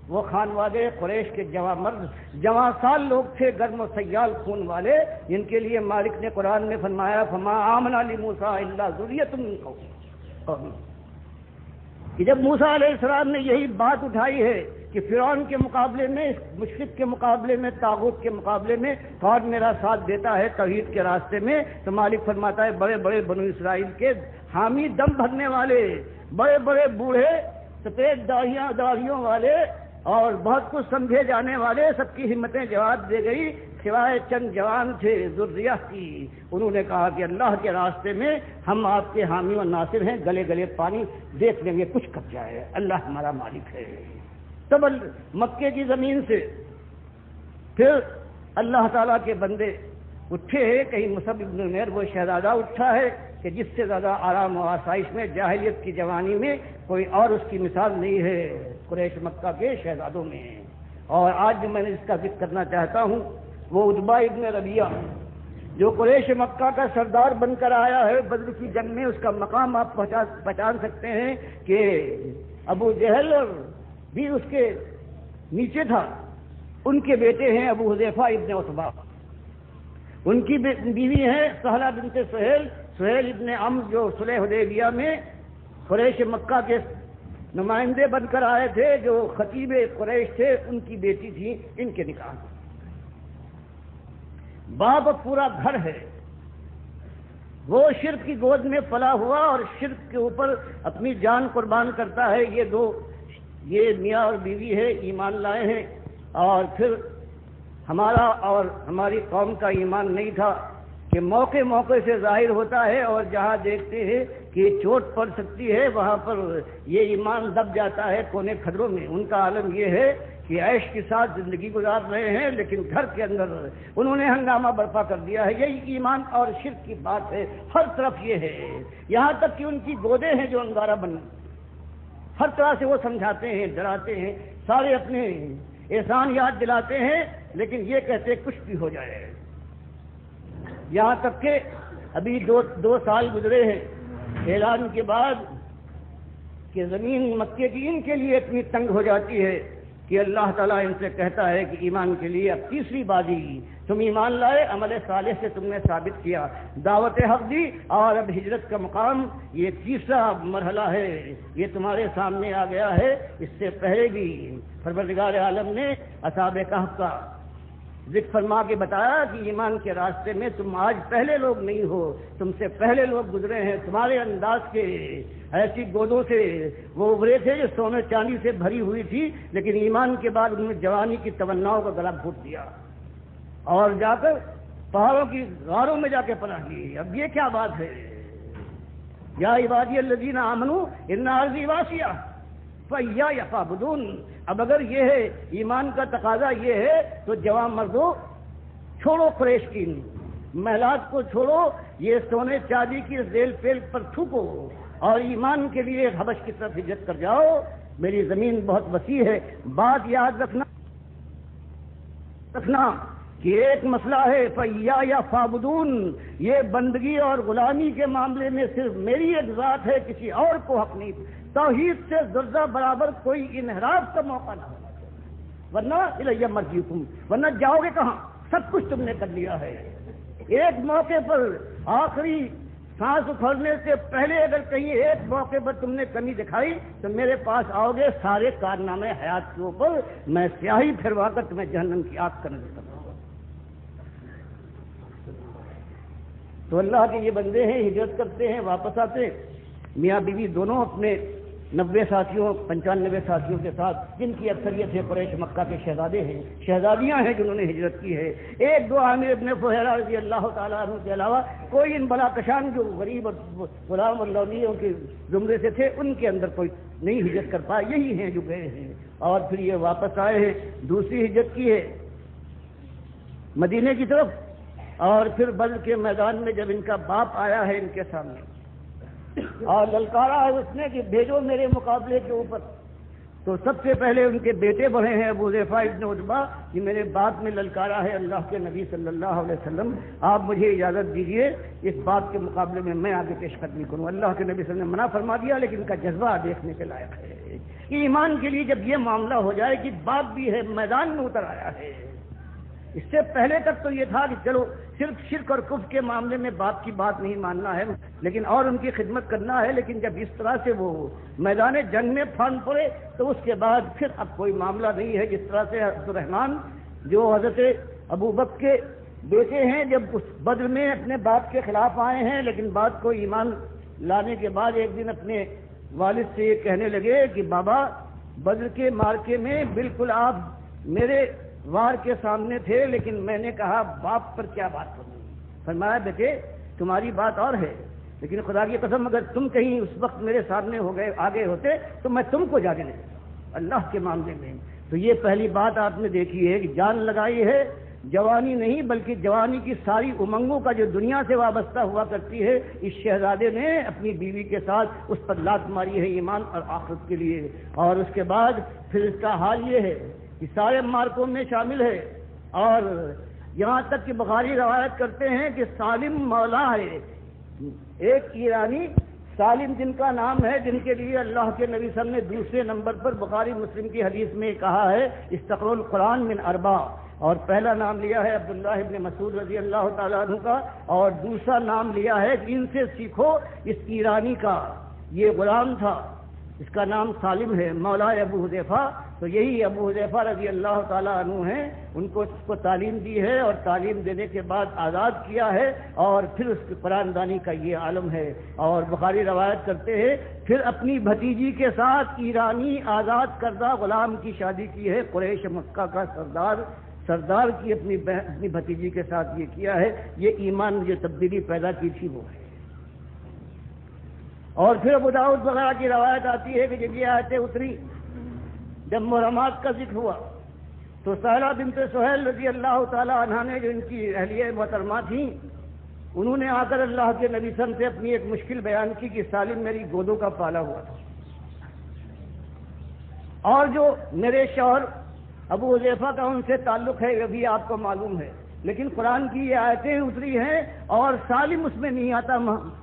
وہ خانوادے قریش کے جوان مرد، جوان سال لوگ تھے، گرم و سیال خون والے، جن کے لیے مالک نے قرآن میں فرمایا فما آمن لموسیٰ الا ذریۃ من قومہ، کہ جب موسیٰ علیہ السلام نے یہی بات اٹھائی ہے کہ فرعون کے مقابلے میں، مشرک کے مقابلے میں، طاغوت کے مقابلے میں کون میرا ساتھ دیتا ہے توحید کے راستے میں، تو مالک فرماتا ہے بڑے بڑے بنو اسرائیل کے حامی، دم بھرنے والے، بڑے بڑے بوڑھے، سفید داڑھیوں والے اور بہت کچھ سمجھے جانے والے، سب کی ہمتیں جواب دے گئی، سوائے چند جوان تھے ذریہ کی، انہوں نے کہا کہ اللہ کے راستے میں ہم آپ کے حامی و ناصر ہیں، گلے گلے پانی دیکھ لیں گے، کچھ کر جائے، اللہ ہمارا مالک ہے۔ تب مکے کی زمین سے پھر اللہ تعالیٰ کے بندے اٹھے ہیں، کہیں مصعب بن عمیر وہ شہزادہ اٹھا ہے کہ جس سے زیادہ آرام و آسائش میں جاہلیت کی جوانی میں کوئی اور اس کی مثال نہیں ہے قریش مکہ کے شہزادوں میں۔ اور آج جو میں نے اس کا ذکر کرنا چاہتا ہوں وہ عتبہ ابن ربیعہ، جو قریش مکہ کا سردار بن کر آیا ہے بدر کی جنگ میں، اس کا مقام آپ پہچان سکتے ہیں کہ ابو جہل بھی اس کے نیچے تھا۔ ان کے بیٹے ہیں ابو حذیفہ ابن عتبہ، ان کی بیوی ہیں سہلہ بنت سہیل ابن عمرو، جو صلح حدیبیہ میں قریش مکہ کے نمائندے بن کر آئے تھے، جو خطیب قریش تھے، ان کی بیٹی تھی، ان کے نکاح۔ باپ پورا گھر ہے، وہ شرک کی گود میں پلا ہوا اور شرک کے اوپر اپنی جان قربان کرتا ہے۔ یہ میاں اور بیوی ہے، ایمان لائے ہیں، اور پھر ہمارا اور ہماری قوم کا ایمان نہیں تھا کہ موقع موقع سے ظاہر ہوتا ہے، اور جہاں دیکھتے ہیں کہ چوٹ پڑ سکتی ہے وہاں پر یہ ایمان دب جاتا ہے کونے کھدروں میں۔ ان کا عالم یہ ہے کہ عیش کے ساتھ زندگی گزار رہے ہیں، لیکن گھر کے اندر انہوں نے ہنگامہ برپا کر دیا ہے۔ یہی ایمان اور شرک کی بات ہے، ہر طرف یہ ہے، یہاں تک کہ ان کی گودیں ہیں جو انگارہ بن، ہر طرح سے وہ سمجھاتے ہیں، ڈراتے ہیں، سارے اپنے احسان یاد دلاتے ہیں، لیکن یہ کہتے کچھ بھی ہو جائے۔ یہاں تک کہ ابھی دو سال گزرے ہیں اعلان کے بعد کہ زمین مکے کی ان کے لیے اتنی تنگ ہو جاتی ہے کہ اللہ تعالیٰ ان سے کہتا ہے کہ ایمان کے لیے اب تیسری بازی، تم ایمان لائے، عمل صالح سے تم نے ثابت کیا، دعوت حق دی، اور اب ہجرت کا مقام یہ تیسرا مرحلہ ہے، یہ تمہارے سامنے آ گیا ہے۔ اس سے پہلے بھی پروردگار عالم نے اصحاب کہف کا ذکر فرما کے بتایا کہ ایمان کے راستے میں تم آج پہلے لوگ نہیں ہو، تم سے پہلے لوگ گزرے ہیں، تمہارے انداز کے ایسی گودوں سے وہ ابھرے تھے جو سونے چاندی سے بھری ہوئی تھی، لیکن ایمان کے بعد انہوں نے جوانی کی تمناؤں کا گلا گھونٹ دیا اور جا کر پہاڑوں کی غاروں میں جا کے پناہ لی۔ اب یہ کیا بات ہے؟ یا عبادی الذین آمنوا ان ارضی واسعہ فإیایا فاعبدون۔ اب اگر یہ ہے ایمان کا تقاضا یہ ہے تو جوان مردوں چھوڑو قریش کی محلات کو، چھوڑو یہ سونے چاندی کی ریل پیل پر تھوکو اور ایمان کے لیے حبش کی طرف ہجرت کر جاؤ، میری زمین بہت وسیع ہے۔ بات یاد رکھنا کہ ایک مسئلہ ہے فإیایا فاعبدون، یہ بندگی اور غلامی کے معاملے میں صرف میری ایک ذات ہے، کسی اور کو حق نہیں۔ توحید سے ذرہ برابر کوئی انحراف کا موقع نہ ہونا چاہیے، ورنہ الیہ مرجعکم، ورنہ جاؤ گے کہاں؟ سب کچھ تم نے کر لیا ہے۔ ایک موقع پر آخری سانس اکھڑنے سے پہلے اگر کہیں ایک موقع پر تم نے کمی دکھائی تو میرے پاس آؤ گے، سارے کارنامے حیات کے اوپر میں سیاہی پھروا کر تمہیں جہنم کی آگ کا نظر کروں گا۔ تو اللہ کے یہ بندے ہیں، ہجرت کرتے ہیں، واپس آتے ہیں، میاں بیوی دونوں اپنے 90 ساتھیوں 95 ساتھیوں کے ساتھ، جن کی اکثریت ہے قریش مکہ کے شہزادے ہیں، شہزادیاں ہیں جنہوں نے ہجرت کی ہے۔ ایک دو عامر ابن فہیرہ رضی اللہ تعالیٰ عنہ کے علاوہ کوئی ان بلا کشان جو غریب اور غلام اور لونیوں کے زمرے سے تھے ان کے اندر کوئی نہیں ہجرت کر پائے، یہی ہیں جو گئے ہیں اور پھر یہ واپس آئے ہیں۔ دوسری ہجرت کی ہے مدینے کی طرف، اور پھر بدر کے میدان میں جب ان کا باپ آیا ہے ان کے سامنے اور للکارا ہے اس نے کہ بھیجو میرے مقابلے کے اوپر تو سب سے پہلے ان کے بیٹے بڑھے ہیں ابو حذیفہ ابن عتبہ کہ میرے باپ نے للکارا ہے اللہ کے نبی صلی اللہ علیہ وسلم، آپ مجھے اجازت دیجئے اس بات کے مقابلے میں میں آگے پیش قدمی کروں۔ اللہ کے نبی صلی اللہ علیہ وسلم نے منع فرما دیا، لیکن ان کا جذبہ دیکھنے کے لائق ہے کہ ایمان کے لیے جب یہ معاملہ ہو جائے کہ باپ بھی ہے میدان میں اتر آیا ہے۔ اس سے پہلے تک تو یہ تھا کہ چلو صرف شرک اور کفر کے معاملے میں باپ کی بات نہیں ماننا ہے لیکن اور ان کی خدمت کرنا ہے، لیکن جب اس طرح سے وہ میدان جنگ میں پھان پڑے تو اس کے بعد پھر اب کوئی معاملہ نہیں ہے۔ جس طرح سے عبد الرحمن جو حضرت ابو بکر کے بیٹے ہیں، جب اس بدر میں اپنے باپ کے خلاف آئے ہیں لیکن بعد کو ایمان لانے کے بعد ایک دن اپنے والد سے یہ کہنے لگے کہ بابا بدر کے مارکے میں بالکل آپ میرے وار کے سامنے تھے لیکن میں نے کہا باپ پر کیا بات کروں۔ فرمایا بیٹے تمہاری بات اور ہے لیکن خدا کی قسم اگر تم کہیں اس وقت میرے سامنے ہو گئے آگے ہوتے تو میں تم کو جانے دیتا اللہ کے معاملے میں۔ تو یہ پہلی بات آپ نے دیکھی ہے کہ جان لگائی ہے، جوانی نہیں بلکہ جوانی کی ساری امنگوں کا جو دنیا سے وابستہ ہوا کرتی ہے، اس شہزادے نے اپنی بیوی کے ساتھ اس پر لات ماری ہے ایمان اور آخرت کے لیے۔ اور اس کے بعد پھر اس کا حال یہ ہے کہ سارے مارکوں میں شامل ہے، اور یہاں تک کہ بخاری روایت کرتے ہیں کہ سالم مولا ہے، ایک ایرانی سالم جن کا نام ہے، جن کے لیے اللہ کے نبی صلی اللہ علیہ وسلم نے دوسرے نمبر پر بخاری مسلم کی حدیث میں کہا ہے استقروا القرآن من اربع، اور پہلا نام لیا ہے عبداللہ ابن مسعود رضی اللہ تعالیٰ عنہ کا، اور دوسرا نام لیا ہے ان سے سیکھو اس ایرانی کا، یہ غلام تھا اس کا نام سالم ہے مولا ابو حذیفہ۔ تو یہی ابو حذیفہ رضی اللہ تعالیٰ عنہ ہیں، ان کو اس کو تعلیم دی ہے اور تعلیم دینے کے بعد آزاد کیا ہے، اور پھر اس کی قرآن دانی کا یہ عالم ہے۔ اور بخاری روایت کرتے ہیں پھر اپنی بھتیجی کے ساتھ ایرانی آزاد کردہ غلام کی شادی کی ہے، قریش مکہ کا سردار کی اپنی بھتیجی کے ساتھ یہ کیا ہے۔ یہ ایمان جو تبدیلی پیدا کی تھی وہ ہے۔ اور پھر ابو داؤد وغیرہ کی روایت آتی ہے کہ جب یہ آیتیں اتری، جب محرمات کا ذکر ہوا تو سہلہ بنت سہیل رضی اللہ تعالی عنہا نے جو ان کی اہلیہ محترمہ تھیں، انہوں نے آ کر اللہ کے نبی صلی اللہ علیہ وسلم سے اپنی ایک مشکل بیان کی کہ سالم میری گودوں کا پالا ہوا تھا، اور جو میرے شوہر ابو حذیفہ کا ان سے تعلق ہے یہ بھی آپ کو معلوم ہے، لیکن قرآن کی یہ آیتیں اتری ہیں اور سالم اس میں نہیں آتا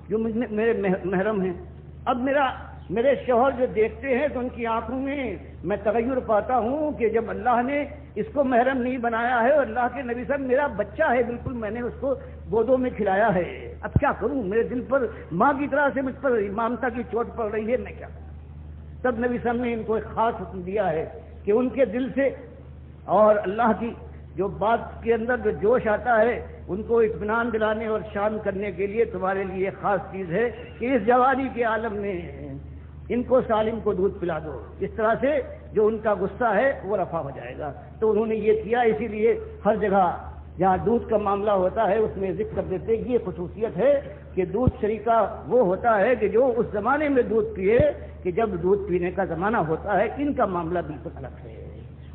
جو میرے محرم ہیں۔ اب میرے شوہر جو دیکھتے ہیں تو ان کی آنکھوں میں تغیر پاتا ہوں کہ جب اللہ نے اس کو محرم نہیں بنایا ہے اور اللہ کے نبی صاحب میرا بچہ ہے، بالکل میں نے اس کو گودوں میں کھلایا ہے، اب کیا کروں، میرے دل پر ماں کی طرح سے مجھ پر ممتا کی چوٹ پڑ رہی ہے، میں کیا کروں۔ تب نبی صاحب نے ان کو ایک خاص حکم دیا ہے کہ ان کے دل سے اور اللہ کی جو بات کے اندر جو جوش آتا ہے ان کو اطمینان دلانے اور شان کرنے کے لیے تمہارے لیے خاص چیز ہے کہ اس جوانی کے عالم میں ان کو سالم کو دودھ پلا دو، اس طرح سے جو ان کا غصہ ہے وہ رفع ہو جائے گا۔ تو انہوں نے یہ کیا، اسی لیے ہر جگہ جہاں دودھ کا معاملہ ہوتا ہے اس میں ذکر کر دیتے یہ خصوصیت ہے کہ دودھ شریکہ وہ ہوتا ہے کہ جو اس زمانے میں دودھ پیے کہ جب دودھ پینے کا زمانہ ہوتا ہے، ان کا معاملہ بالکل الگ ہے۔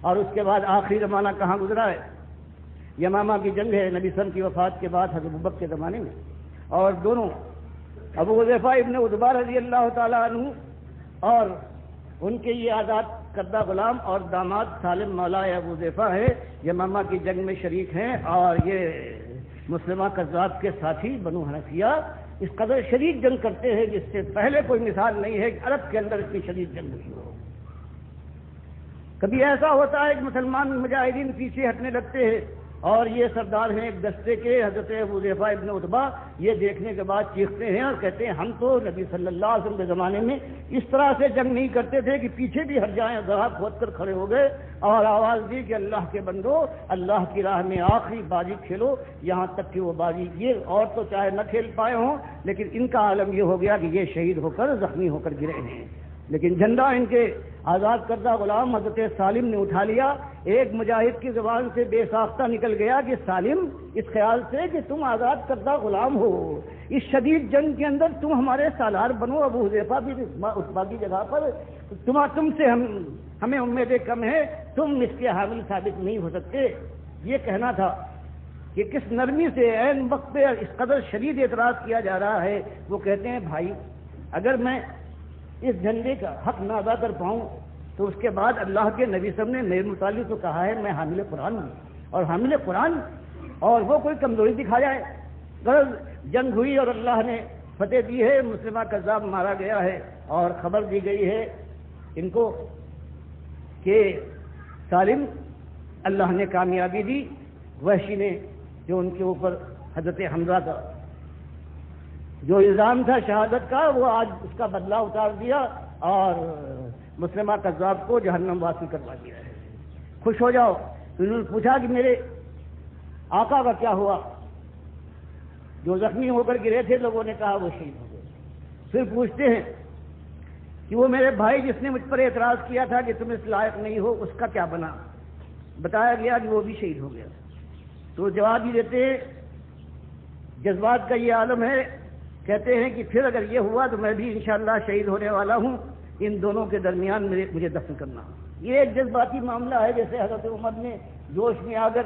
اور اس کے بعد آخری زمانہ کہاں گزرا ہے، یمامہ کی جنگ ہے نبی صلی اللہ علیہ وسلم کی وفات کے بعد حضرت ابوبکر کے زمانے میں، اور دونوں ابو حذیفہ ابن عتبہ رضی اللہ تعالیٰ عنہ اور ان کے یہ آزاد کردہ غلام اور داماد سالم مولا ابو حذیفہ ہے، یمامہ کی جنگ میں شریک ہیں، اور یہ مسلمہ کذاب کے ساتھی بنو حنفیہ اس قدر شدید جنگ کرتے ہیں جس سے پہلے کوئی مثال نہیں ہے کہ عرب کے اندر اتنی شدید جنگ ہوئی ہو۔ کبھی ایسا ہوتا ہے کہ مسلمان مجاہدین پیچھے ہٹنے لگتے ہیں اور یہ سردار ہیں ایک دستے کے حضرت ابو حذیفہ ابن عتبہ، یہ دیکھنے کے بعد چیختے ہیں اور کہتے ہیں ہم تو نبی صلی اللہ علیہ وسلم کے زمانے میں اس طرح سے جنگ نہیں کرتے تھے کہ پیچھے بھی ہٹ جائیں، گڑھا کھود کر کھڑے ہو گئے اور آواز دی کہ اللہ کے بندو اللہ کی راہ میں آخری بازی کھیلو، یہاں تک کہ وہ بازی یہ اور تو چاہے نہ کھیل پائے ہوں لیکن ان کا عالم یہ ہو گیا کہ یہ شہید ہو کر زخمی ہو کر گرے ہیں، لیکن جھنڈا ان کے آزاد کردہ غلام حضرت سالم نے اٹھا لیا۔ ایک مجاہد کی زبان سے بے ساختہ نکل گیا کہ سالم اس خیال سے کہ تم آزاد کردہ غلام ہو، اس شدید جنگ کے اندر تم ہمارے سالار بنو، ابو حذیفہ بھی عتبہ کی جگہ پر تم سے ہمیں امیدیں کم ہیں، تم اس کے حامل ثابت نہیں ہو سکتے۔ یہ کہنا تھا کہ کس نرمی سے عین وقت پہ اس قدر شدید اعتراض کیا جا رہا ہے۔ وہ کہتے ہیں بھائی اگر میں اس جھنڈے کا حق نہ ادا کر پاؤں تو تو اس کے بعد اللہ کے نبی صاحب نے میرے متعلق تو کہا ہے میں حامل قرآن ہوں، اور حامل قرآن اور وہ کوئی کمزوری دکھا جائے. غرض جنگ ہوئی اور اللہ نے فتح دی ہے، مسلمہ کذاب مارا گیا ہے، اور خبر دی گئی ہے ان کو کہ سالم اللہ نے کامیابی دی. وحشی نے جو ان کے اوپر حضرت حمزہ کا جو الزام تھا شہادت کا، وہ آج اس کا بدلہ اتار دیا اور مسلمہ کذاب کو جہنم واسی کروا دیا ہے. خوش ہو جاؤ. انہوں نے پوچھا کہ میرے آقا کا کیا ہوا؟ جو زخمی ہو کر گرے تھے لوگوں نے کہا وہ شہید ہو گئے. پھر پوچھتے ہیں کہ وہ میرے بھائی جس نے مجھ پر اعتراض کیا تھا کہ تم اس لائق نہیں ہو، اس کا کیا بنا؟ بتایا گیا کہ وہ بھی شہید ہو گیا. تو جواب ہی دیتے ہیں جذبات کا یہ عالم ہے. کہتے ہیں کہ پھر اگر یہ ہوا تو میں بھی انشاءاللہ شہید ہونے والا ہوں، ان دونوں کے درمیان مجھے دفن کرنا. یہ ایک جذباتی معاملہ ہے. جیسے حضرت عمر نے جوش میں آ کر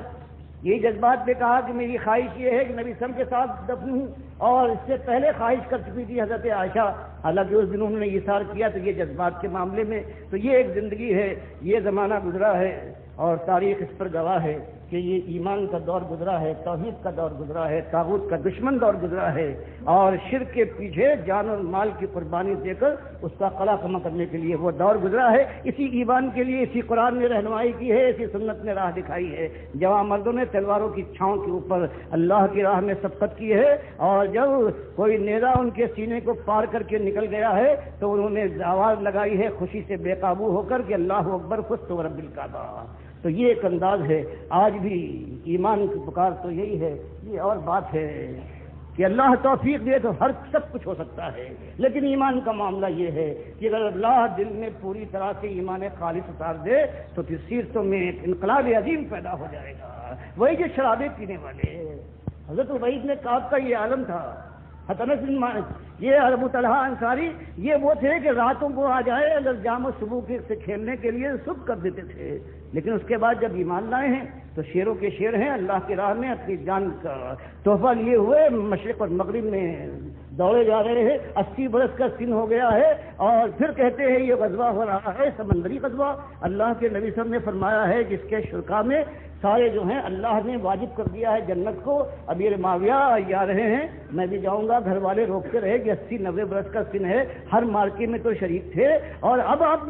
یہی جذبات پہ کہا کہ میری خواہش یہ ہے کہ نبی صلی اللہ علیہ وسلم کے ساتھ دفن ہوں، اور اس سے پہلے خواہش کر چکی تھی حضرت عائشہ، حالانکہ اس دن انہوں نے اثار کیا. تو یہ جذبات کے معاملے میں تو یہ ایک زندگی ہے، یہ زمانہ گزرا ہے اور تاریخ اس پر گواہ ہے کہ یہ ایمان کا دور گزرا ہے، توحید کا دور گزرا ہے، طاغوت کا دشمن دور گزرا ہے، اور شرک کے پیچھے جان اور مال کی قربانی دے کر اس کا قلع کما کرنے کے لیے وہ دور گزرا ہے. اسی ایمان کے لیے اسی قرآن نے رہنمائی کی ہے، اسی سنت نے راہ دکھائی ہے. جوان مردوں نے تلواروں کی چھاؤں کے اوپر اللہ کی راہ میں سبقت کی ہے، اور جب کوئی نیزہ ان کے سینے کو پار کر کے نکل گیا ہے تو انہوں نے آواز لگائی ہے خوشی سے بے قابو ہو کر کہ اللہ اکبر فزت ورب الکعبہ. تو یہ ایک انداز ہے. آج بھی ایمان کی پکار تو یہی ہے. یہ اور بات ہے کہ اللہ توفیق دے تو ہر سب کچھ ہو سکتا ہے، لیکن ایمان کا معاملہ یہ ہے کہ اگر اللہ دل میں پوری طرح سے ایمان خالص اتار دے تو پھر سیرتوں میں ایک انقلاب عظیم پیدا ہو جائے گا. وہی جو شرابیں پینے والے حضرت عبید نے کعب کا یہ عالم تھا. یہ ابو طلحہ انصاری یہ وہ تھے کہ راتوں کو آ جائے اگر جام و صبح سے کھیلنے کے لیے صبح کر دیتے تھے، لیکن اس کے بعد جب ایمان لائے ہیں تو شیروں کے شیر ہیں، اللہ کی راہ میں اپنی جان کا تحفہ لیے ہوئے مشرق اور مغرب میں دوڑے جا رہے ہیں. 80 برس کا سن ہو گیا ہے اور پھر کہتے ہیں یہ غزوہ ہو رہا ہے سمندری غزوہ. اللہ کے نبی صاحب نے فرمایا ہے کہ اس کے شرکا میں سارے جو ہیں اللہ نے واجب کر دیا ہے جنت کو. امیر معاویہ جا رہے ہیں، میں بھی جاؤں گا. گھر والے روکتے رہے کہ 80-90 برس کا سن ہے، ہر مارکے میں تو شریک تھے، اور اب آپ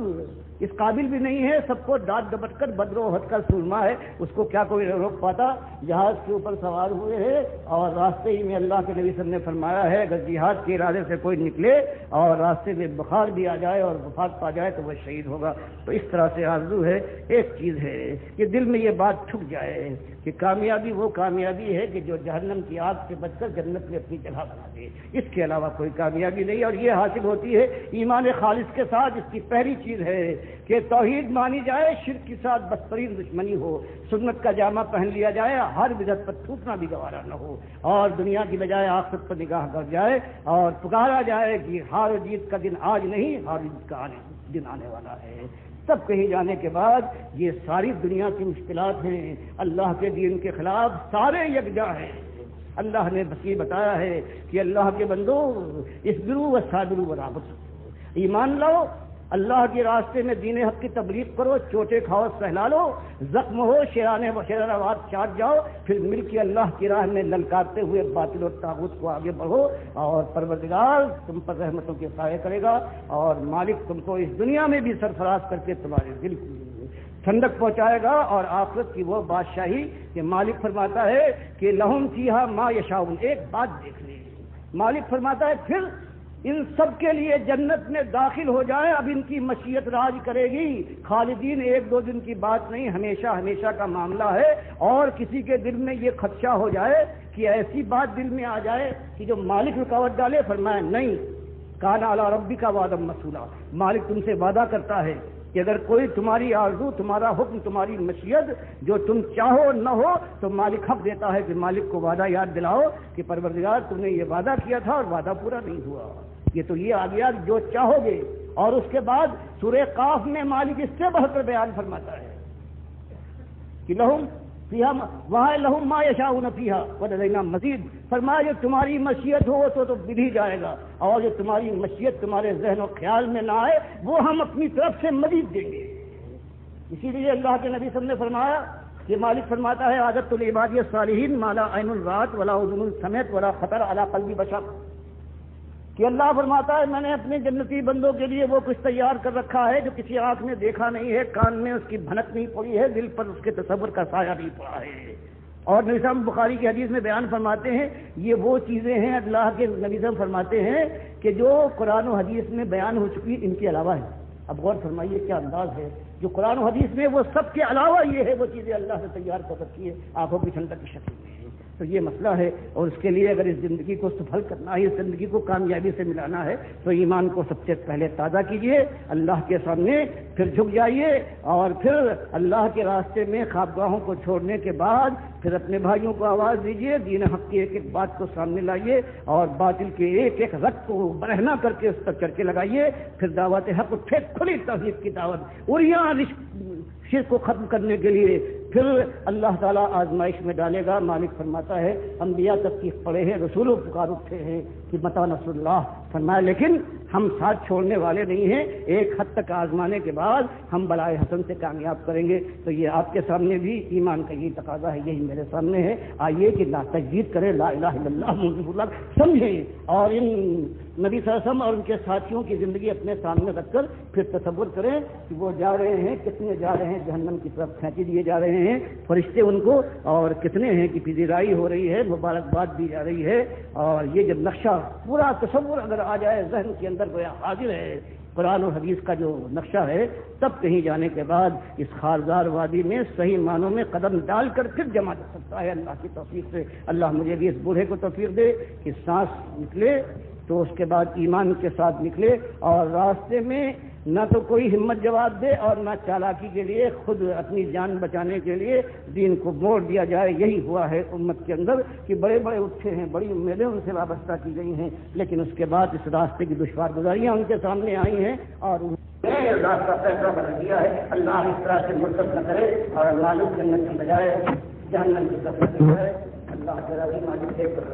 اس قابل بھی نہیں ہے. سب کو ڈانٹ ڈپٹ کر بدر و احد کا سرما ہے، اس کو کیا کوئی روک پاتا؟ جہاز کے اوپر سوار ہوئے ہیں اور راستے ہی میں اللہ کے نبی صلی اللہ علیہ وسلم نے فرمایا ہے اگر جہاد کے ارادے سے کوئی نکلے اور راستے میں بخار بھی آ جائے اور وفات پا جائے تو وہ شہید ہوگا. تو اس طرح سے آرزو ہے. ایک چیز ہے کہ دل میں یہ بات ٹھک جائے کہ کامیابی وہ کامیابی ہے کہ جو جہنم کی آگ سے بچ کر جنت میں اپنی جگہ بنا دے. اس کے علاوہ کوئی کامیابی نہیں، اور یہ حاصل ہوتی ہے ایمان خالص کے ساتھ. اس کی پہلی چیز ہے کہ توحید مانی جائے، شرک کے ساتھ بدترین دشمنی ہو، سنت کا جامہ پہن لیا جائے، ہر بدعت پر تھوکنا بھی گوارا نہ ہو، اور دنیا کی بجائے آخرت پر نگاہ کر جائے اور پکارا جائے کہ ہار و جیت کا دن آج نہیں، ہار و جیت کا دن آنے والا ہے. سب کہیں جانے کے بعد یہ ساری دنیا کی مشکلات ہیں، اللہ کے دین کے خلاف سارے یکجا ہیں. اللہ نے بس یہ بتایا ہے کہ اللہ کے بندو اصبروا وصابروا ورابطوا، ایمان لاؤ، اللہ کے راستے میں دین حق کی تبلیغ کرو، چوٹے کھاؤ سہلا لو، زخم ہو شیران آواز چاٹ جاؤ، پھر مل کے اللہ کی راہ میں للکارتے ہوئے باطل اور طاغوت کو آگے بڑھو، اور پروردگار تم پر رحمتوں کے سائے کرے گا، اور مالک تم کو اس دنیا میں بھی سرفراز کر کے تمہارے دل کی ٹھنڈک پہنچائے گا، اور آخرت کی وہ بادشاہی کہ مالک فرماتا ہے کہ لہم فیہا ما یشاؤون. ایک بات دیکھ لیں، مالک فرماتا ہے پھر ان سب کے لیے جنت میں داخل ہو جائیں، اب ان کی مشیت راج کرے گی. خالدین ایک دو دن کی بات نہیں، ہمیشہ ہمیشہ کا معاملہ ہے. اور کسی کے دل میں یہ خدشہ ہو جائے کہ ایسی بات دل میں آ جائے کہ جو مالک رکاوٹ ڈالے، فرمایا نہیں، کان علی ربک وعدا مسئولا، مالک تم سے وعدہ کرتا ہے کہ اگر کوئی تمہاری آرزو، تمہارا حکم، تمہاری مشیت جو تم چاہو نہ ہو تو مالک حق دیتا ہے کہ مالک کو وعدہ یاد دلاؤ کہ پروردگار تم نے یہ وعدہ کیا تھا اور وعدہ پورا نہیں ہوا. یہ تو یہ آ گیا جو چاہو گے. اور اس کے بعد سورہ قاف میں مالک اس سے بہتر بیان فرماتا ہے کہ لہم فیہا، وہاں لہم ما یشاؤون فیہا ولدینا مزید. فرمایا جو تمہاری مشیت ہو تو مل ہی جائے گا، اور جو تمہاری مشیت تمہارے ذہن و خیال میں نہ آئے وہ ہم اپنی طرف سے مزید دیں گے. اسی لیے اللہ کے نبی صلی اللہ علیہ وسلم نے فرمایا کہ مالک فرماتا ہے عادت العباد الصالحین ما لا عین رات ولا اذن سمعت ولا خطر علی قلب بشر، کہ اللہ فرماتا ہے میں نے اپنے جنتی بندوں کے لیے وہ کچھ تیار کر رکھا ہے جو کسی آنکھ نے دیکھا نہیں ہے، کان میں اس کی بھنک نہیں پڑی ہے، دل پر اس کے تصور کا سایہ نہیں پڑا ہے۔ اور نبی صاحب بخاری کی حدیث میں بیان فرماتے ہیں یہ وہ چیزیں ہیں اللہ کے نبی صاحب فرماتے ہیں کہ جو قرآن و حدیث میں بیان ہو چکی ان کے علاوہ ہے۔ اب غور فرمائیے کیا انداز ہے، جو قرآن و حدیث میں وہ سب کے علاوہ یہ ہے وہ چیزیں اللہ نے تیار کر رکھی ہے آنکھوں کی ٹھنڈک کی شکل میں۔ تو یہ مسئلہ ہے، اور اس کے لیے اگر اس زندگی کو سفل کرنا ہے، اس زندگی کو کامیابی سے ملانا ہے تو ایمان کو سب سے پہلے تازہ کیجئے، اللہ کے سامنے پھر جھک جائیے، اور پھر اللہ کے راستے میں خوابگاہوں کو چھوڑنے کے بعد پھر اپنے بھائیوں کو آواز دیجئے، دین حق کی ایک ایک بات کو سامنے لائیے، اور باطل کے ایک ایک رت کو برہنا کر کے اس پر چرچے لگائیے، پھر دعوت حق اٹھے، کھلی توحید کی دعوت، اور یہاں شرک کو ختم کرنے کے لیے پھر اللہ تعالیٰ آزمائش میں ڈالے گا۔ مالک فرماتا ہے انبیاء تک پڑے ہیں، رسولوں پکار اٹھے ہیں کہ متی نصر اللہ، فرمایا لیکن ہم ساتھ چھوڑنے والے نہیں ہیں، ایک حد تک آزمانے کے بعد ہم بلائے حسن سے کامیاب کریں گے۔ تو یہ آپ کے سامنے بھی ایمان کا یہ تقاضا ہے، یہی میرے سامنے ہے، آئیے کہ تجدید کریں، لا الہ الا اللہ محمد رسول اللہ سمجھیں، اور ان نبی صلی اللہ علیہ وسلم اور ان کے ساتھیوں کی زندگی اپنے سامنے رکھ کر پھر تصور کریں کہ وہ جا رہے ہیں، کتنے جا رہے ہیں جہنم کی طرف کھینچے دیے جا رہے ہیں فرشتے ان کو، اور کتنے ہیں کہ پذیرائی ہو رہی ہے، مبارکباد دی جا رہی ہے۔ اور یہ جب نقشہ پورا تصور اگر آ جائے ذہن کے اندر گویا حاضر ہے قرآن اور حدیث کا جو نقشہ ہے، تب کہیں جانے کے بعد اس خارزار وادی میں صحیح معنوں میں قدم ڈال کر پھر جمع کر سکتا ہے اللہ کی توفیق سے۔ اللہ مجھے بھی اس بوڑھے کو توفیق دے کہ سانس نکلے تو اس کے بعد ایمان کے ساتھ نکلے، اور راستے میں نہ تو کوئی ہمت جواب دے اور نہ چالاکی کے لیے خود اپنی جان بچانے کے لیے دین کو موڑ دیا جائے۔ یہی ہوا ہے امت کے اندر کہ بڑے بڑے اٹھے ہیں، بڑی امیدیں ان سے وابستہ کی گئی ہیں، لیکن اس کے بعد اس راستے کی دشوار گزاریاں ان کے سامنے آئی ہیں اور راستہ فیصلہ بدل دیا ہے۔ اللہ اس طرح سے مرتب نہ کرے اور مالک جنت کی بجائے جہنم کی طرف نہ جائے۔ اللہ تعالیٰ کی مالک ایک طرف